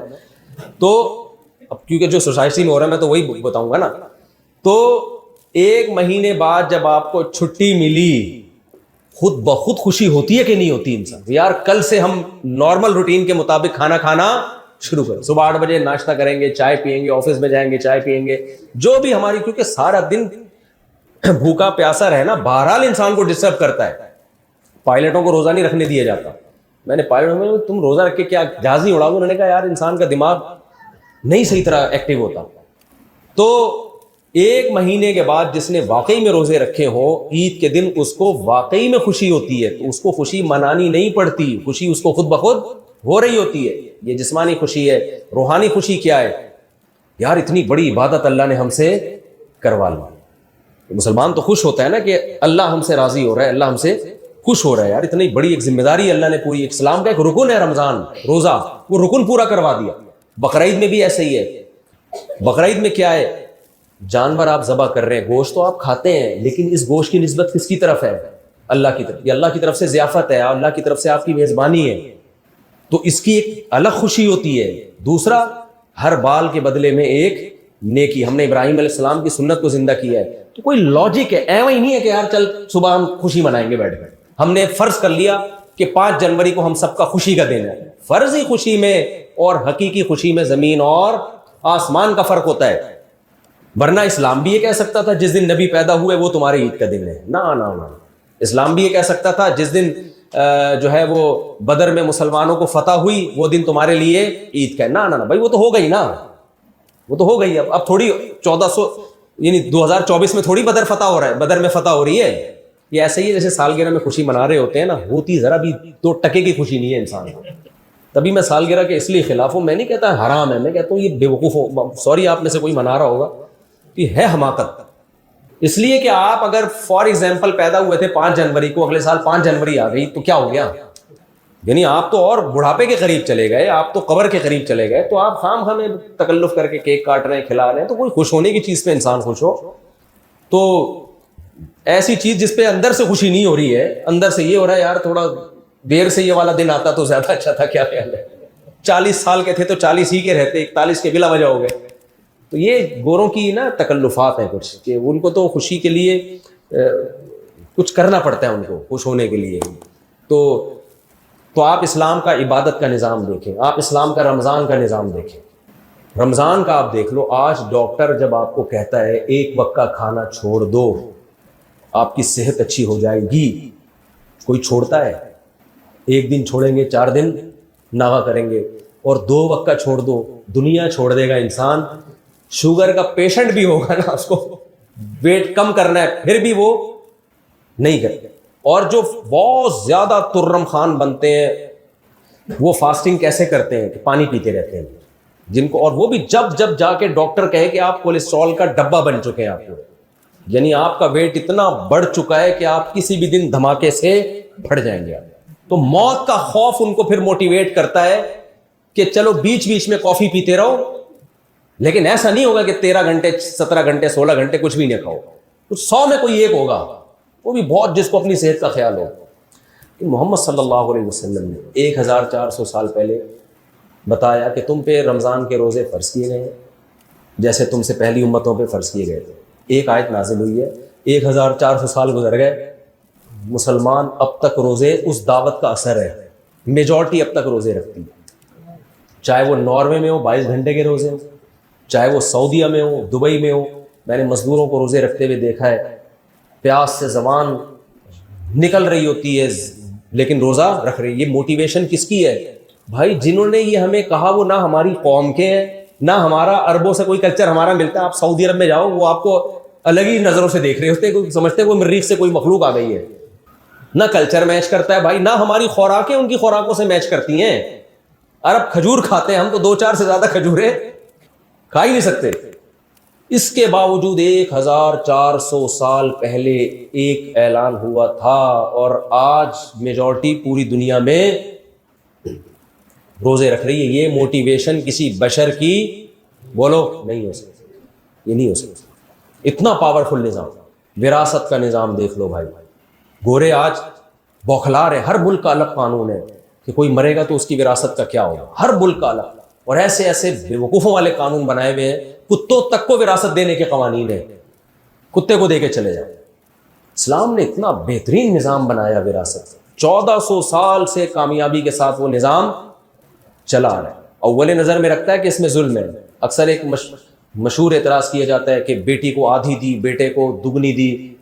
Speaker 3: تو اب کیونکہ جو سوسائٹی میں ہو رہا ہے میں تو وہی بتاؤں گا نا. تو 1 مہینے بعد جب آپ کو چھٹی ملی، خود بخود خوشی ہوتی ہے کہ نہیں ہوتی؟ انسان یار کل سے ہم نارمل روٹین کے مطابق کھانا کھانا شروع کریں، صبح 8 بجے ناشتہ کریں گے، چائے پیئیں گے، آفس میں جائیں گے چائے پیئیں گے، جو بھی ہماری، کیونکہ سارا دن بھوکا پیاسا رہنا بہرحال انسان کو ڈسٹرب کرتا ہے. پائلٹوں کو روزہ نہیں رکھنے دیا جاتا. میں نے پائلٹوں میں تم روزہ رکھ کے کیا جہاز نہیں اڑاؤ گے؟ انہوں نے کہا یار انسان کا دماغ نہیں صحیح طرح ایکٹیو ہوتا. تو 1 مہینے کے بعد جس نے واقعی میں روزے رکھے ہوں، عید کے دن اس کو واقعی میں خوشی ہوتی ہے، تو اس کو خوشی منانی نہیں پڑتی، خوشی اس کو خود بخود ہو رہی ہوتی ہے. یہ جسمانی خوشی ہے. روحانی خوشی کیا ہے؟ یار اتنی بڑی عبادت اللہ نے ہم سے کروا لی. مسلمان تو خوش ہوتا ہے نا کہ اللہ ہم سے راضی ہو رہا ہے، اللہ ہم سے خوش ہو رہا ہے. یار اتنی بڑی ایک ذمہ داری اللہ نے پوری، ایک اسلام کا ایک رکن ہے رمضان، روزہ، وہ رکن پورا کروا دیا. بقرعید میں بھی ایسے ہی ہے. بقرعید میں کیا ہے؟ جانور آپ ذبح کر رہے ہیں، گوشت تو آپ کھاتے ہیں، لیکن اس گوشت کی نسبت کس کی طرف ہے؟ اللہ کی طرف. یہ اللہ کی طرف سے ضیافت ہے، اللہ کی طرف سے آپ کی میزبانی ہے، تو اس کی ایک الگ خوشی ہوتی ہے. دوسرا، ہر بال کے بدلے میں ایک نیکی. ہم نے ابراہیم علیہ السلام کی سنت کو زندہ کیا ہے. تو کوئی لاجک ہے، ایویں ہی نہیں ہے کہ یار چل صبح ہم خوشی منائیں گے بیٹھ کر. ہم نے فرض کر لیا کہ 5 جنوری کو ہم سب کا خوشی کا دن ہے. فرضی خوشی میں اور حقیقی خوشی میں زمین اور آسمان کا فرق ہوتا ہے. ورنہ اسلام بھی یہ کہہ سکتا تھا جس دن نبی پیدا ہوئے وہ تمہارے عید کا دن ہے. نہ، اسلام بھی یہ کہہ سکتا تھا جس دن جو ہے وہ بدر میں مسلمانوں کو فتح ہوئی وہ دن تمہارے لیے عید کا ہے. نہ بھائی، وہ تو ہو گئی نا، وہ تو ہو گئی. اب تھوڑی 1400 یعنی 2024 میں تھوڑی بدر فتح ہو رہا ہے، بدر میں فتح ہو رہی ہے. یہ ایسے ہی جیسے سالگرہ میں خوشی منا رہے ہوتے ہیں نا، ہوتی ذرا بھی 2 ٹکے کی خوشی نہیں ہے انسان کو. تبھی میں سالگرہ کے اس لیے خلاف ہوں. میں نہیں کہتا حرام ہے, میں کہتا ہوں یہ بیوقوف ہو, سوری آپ میں سے کوئی منا رہا ہوگا, یہ ہے حماقت. اس لیے کہ آپ اگر فار ایگزامپل پیدا ہوئے تھے 5 جنوری کو, اگلے سال 5 جنوری آ گئی تو کیا ہو گیا؟ یعنی آپ تو اور بڑھاپے کے قریب چلے گئے, آپ تو قبر کے قریب چلے گئے. تو آپ خام خواہ تکلف کر کے کیک کاٹ رہے ہیں, کھلا رہے ہیں. تو کوئی خوش ہونے کی چیز پہ انسان خوش ہو. تو ایسی چیز جس پہ اندر سے خوشی نہیں ہو رہی ہے, اندر سے یہ ہو رہا ہے یار تھوڑا دیر سے یہ والا دن آتا تو زیادہ اچھا تھا, کیا خیال ہے؟ 40 سال کے تھے تو 40 ہی کے رہتے, 41 کے بلا وجہ ہو گئے. تو یہ گوروں کی نا تکلفات ہیں کچھ, کہ ان کو تو خوشی کے لیے کچھ کرنا پڑتا ہے ان کو خوش ہونے کے لیے. تو آپ اسلام کا عبادت کا نظام دیکھیں, آپ اسلام کا رمضان کا نظام دیکھیں. رمضان کا آپ دیکھ لو, آج ڈاکٹر جب آپ کو کہتا ہے 1 وقت کا کھانا چھوڑ دو آپ کی صحت اچھی ہو جائے گی, کوئی چھوڑتا ہے؟ 1 دن چھوڑیں گے 4 دن ناغا کریں گے, اور 2 وقت کا چھوڑ دو دنیا چھوڑ دے گا انسان. شوگر کا پیشنٹ بھی ہوگا نا, اس کو ویٹ کم کرنا ہے پھر بھی وہ نہیں کرتے. اور جو بہت زیادہ ترم خان بنتے ہیں وہ فاسٹنگ کیسے کرتے ہیں کہ پانی پیتے رہتے ہیں جن کو, اور وہ بھی جب جا کے ڈاکٹر کہے کہ آپ کولیسٹرول کا ڈبہ بن چکے ہیں, آپ کو یعنی آپ کا ویٹ اتنا بڑھ چکا ہے کہ آپ کسی بھی دن دھماکے سے پھٹ جائیں گے. تو موت کا خوف ان کو پھر موٹیویٹ کرتا ہے کہ چلو بیچ میں کافی پیتے رہو, لیکن ایسا نہیں ہوگا کہ 13 گھنٹے 17 گھنٹے 16 گھنٹے کچھ بھی نہ کھاؤ. تو 100 میں کوئی ایک ہوگا, وہ بھی بہت جس کو اپنی صحت کا خیال ہو. محمد صلی اللہ علیہ وسلم نے 1400 سال پہلے بتایا کہ تم پہ رمضان کے روزے فرض کیے گئے ہیں جیسے تم سے پہلی امتوں پہ فرض کیے گئے تھے. ایک آیت نازل ہوئی ہے, 1400 سال گزر گئے, مسلمان اب تک روزے, اس دعوت کا اثر ہے, میجورٹی اب تک روزے رکھتی ہے. چاہے وہ ناروے میں ہو 22 گھنٹے کے روزے ہو, چاہے وہ سعودیہ میں ہو, دبئی میں ہو. میں نے مزدوروں کو روزے رکھتے ہوئے دیکھا ہے, پیاس سے زبان نکل رہی ہوتی ہے لیکن روزہ رکھ رہی. یہ موٹیویشن کس کی ہے بھائی؟ جنہوں نے یہ ہمیں کہا وہ نہ ہماری قوم کے ہیں, نہ ہمارا عربوں سے کوئی کلچر ہمارا ملتا ہے. آپ سعودی عرب میں جاؤ, وہ آپ کو الگ ہی نظروں سے دیکھ رہے ہوتے, سمجھتے کوئی مریخ سے کوئی مخلوق آ گئی ہے. نہ کلچر میچ کرتا ہے بھائی, نہ ہماری خوراکیں ان کی خوراکوں سے میچ کرتی ہیں. عرب کھجور کھاتے ہیں, ہم تو 2-4 سے زیادہ کھجوریں کھا ہی نہیں سکتے. اس کے باوجود 1400 سال پہلے ایک اعلان ہوا تھا, اور آج میجورٹی پوری دنیا میں روزے رکھ رہی ہے. یہ موٹیویشن کسی بشر کی بولو نہیں ہو سکتی, یہ نہیں ہو سکتی. اتنا پاورفل نظام, وراثت کا نظام دیکھ لو بھائی. گورے آج بوکھلا رہے, ہر ملک کا الگ قانون ہے کہ کوئی مرے گا تو اس کی وراثت کا کیا ہوگا, ہر ملک کا الگ. اور ایسے ایسے بیوقوفوں والے قانون بنائے ہوئے ہیں, کتوں تک کو وراثت دینے کے قوانین ہیں, کتے کو دے کے چلے جاؤ. اسلام نے اتنا بہترین نظام بنایا وراثت, 1400 سال سے کامیابی کے ساتھ وہ نظام چلا رہا ہے. اول نظر میں رکھتا ہے کہ اس میں ظلم ہے. اکثر ایک مشہور اعتراض کیا جاتا ہے کہ بیٹی کو آدھی دی, بیٹے کو دگنی دی.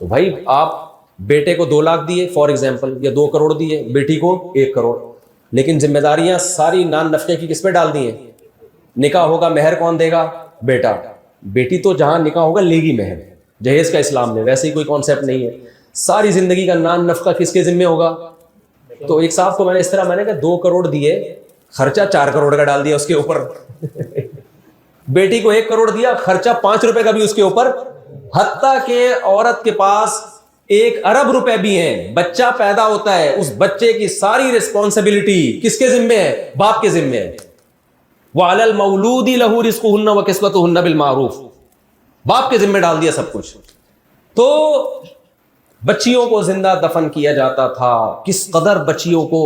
Speaker 3: تو بھائی آپ بیٹے کو 2 لاکھ دیے فار ایگزامپل, یا 2 کروڑ دیے, بیٹی کو 1 کروڑ, لیکن ذمہ داریاں ساری نان نفقے کی کس پہ ڈال دی ہیں؟ نکاح ہوگا مہر کون دے گا؟ بیٹا. بیٹی تو جہاں نکاح ہوگا لے گی مہر, جہیز کا اسلام میں ویسے ہی کوئی کانسیپٹ نہیں ہے. ساری زندگی کا نان نفقہ کس کے ذمہ ہوگا؟ تو ایک صاحب کو میں نے اس طرح, میں نے کہا 2 کروڑ دیے, خرچہ 4 کروڑ کا ڈال دیا اس کے اوپر. بیٹی کو 1 کروڑ دیا, خرچہ 5 روپے کا بھی اس کے اوپر. حتیٰ کہ عورت کے پاس 1 ارب روپے بھی ہیں, بچہ پیدا ہوتا ہے, اس بچے کی ساری رسپانسبلٹی کس کے ذمہ ہے؟ باپ کے ذمہ ہے. وَعَلَى الْمَوْلُودِ لَهُ رِزْقُهُنَّ وَكِسْوَتُهُنَّ بِالْمَعْرُوفِ, باپ کے ذمہ ڈال دیا سب کچھ. تو بچیوں کو زندہ دفن کیا جاتا تھا, کس قدر بچیوں کو,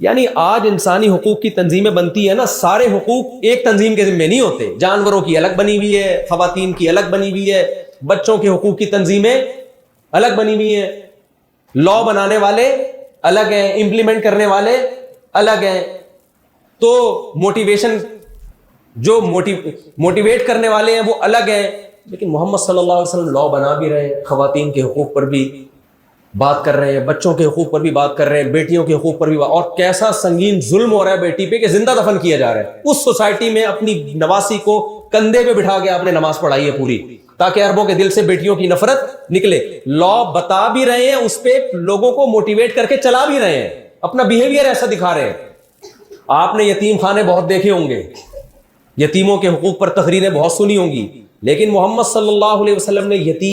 Speaker 3: یعنی آج انسانی حقوق کی تنظیمیں بنتی ہے نا, سارے حقوق ایک تنظیم کے ذمہ نہیں ہوتے. جانوروں کی الگ بنی ہوئی ہے, خواتین کی الگ بنی ہوئی ہے, بچوں کے حقوق کی تنظیمیں الگ بنی ہوئی ہیں. لا بنانے والے الگ ہیں, امپلیمنٹ کرنے والے الگ ہیں. تو موٹیویشن جو موٹیویٹ کرنے والے ہیں وہ الگ ہیں. لیکن محمد صلی اللہ علیہ وسلم لا بنا بھی رہے ہیں, خواتین کے حقوق پر بھی بات کر رہے ہیں, بچوں کے حقوق پر بھی بات کر رہے ہیں, بیٹیوں کے حقوق پر بھی اور کیسا سنگین ظلم ہو رہا ہے بیٹی پہ کہ زندہ دفن کیا جا رہا ہے. اس سوسائٹی میں اپنی نواسی کو کندھے پہ بٹھا کے آپ نے نماز پڑھائی ہے پوری, تاکہ عربوں کے دل سے بیٹیوں کی نفرت نکلے. لا بتا بھی رہے ہیں, اس پہ لوگوں کو موٹیویٹ کر کے چلا بھی رہے ہیں, اپنا بیہیویئر ایسا دکھا رہے ہیں. آپ نے یتیم خانے بہت دیکھے ہوں گے, یتیموں کے حقوق پر تقریریں بہت سنی ہوں گی, لیکن محمد صلی اللہ علیہ وسلم نے یتیم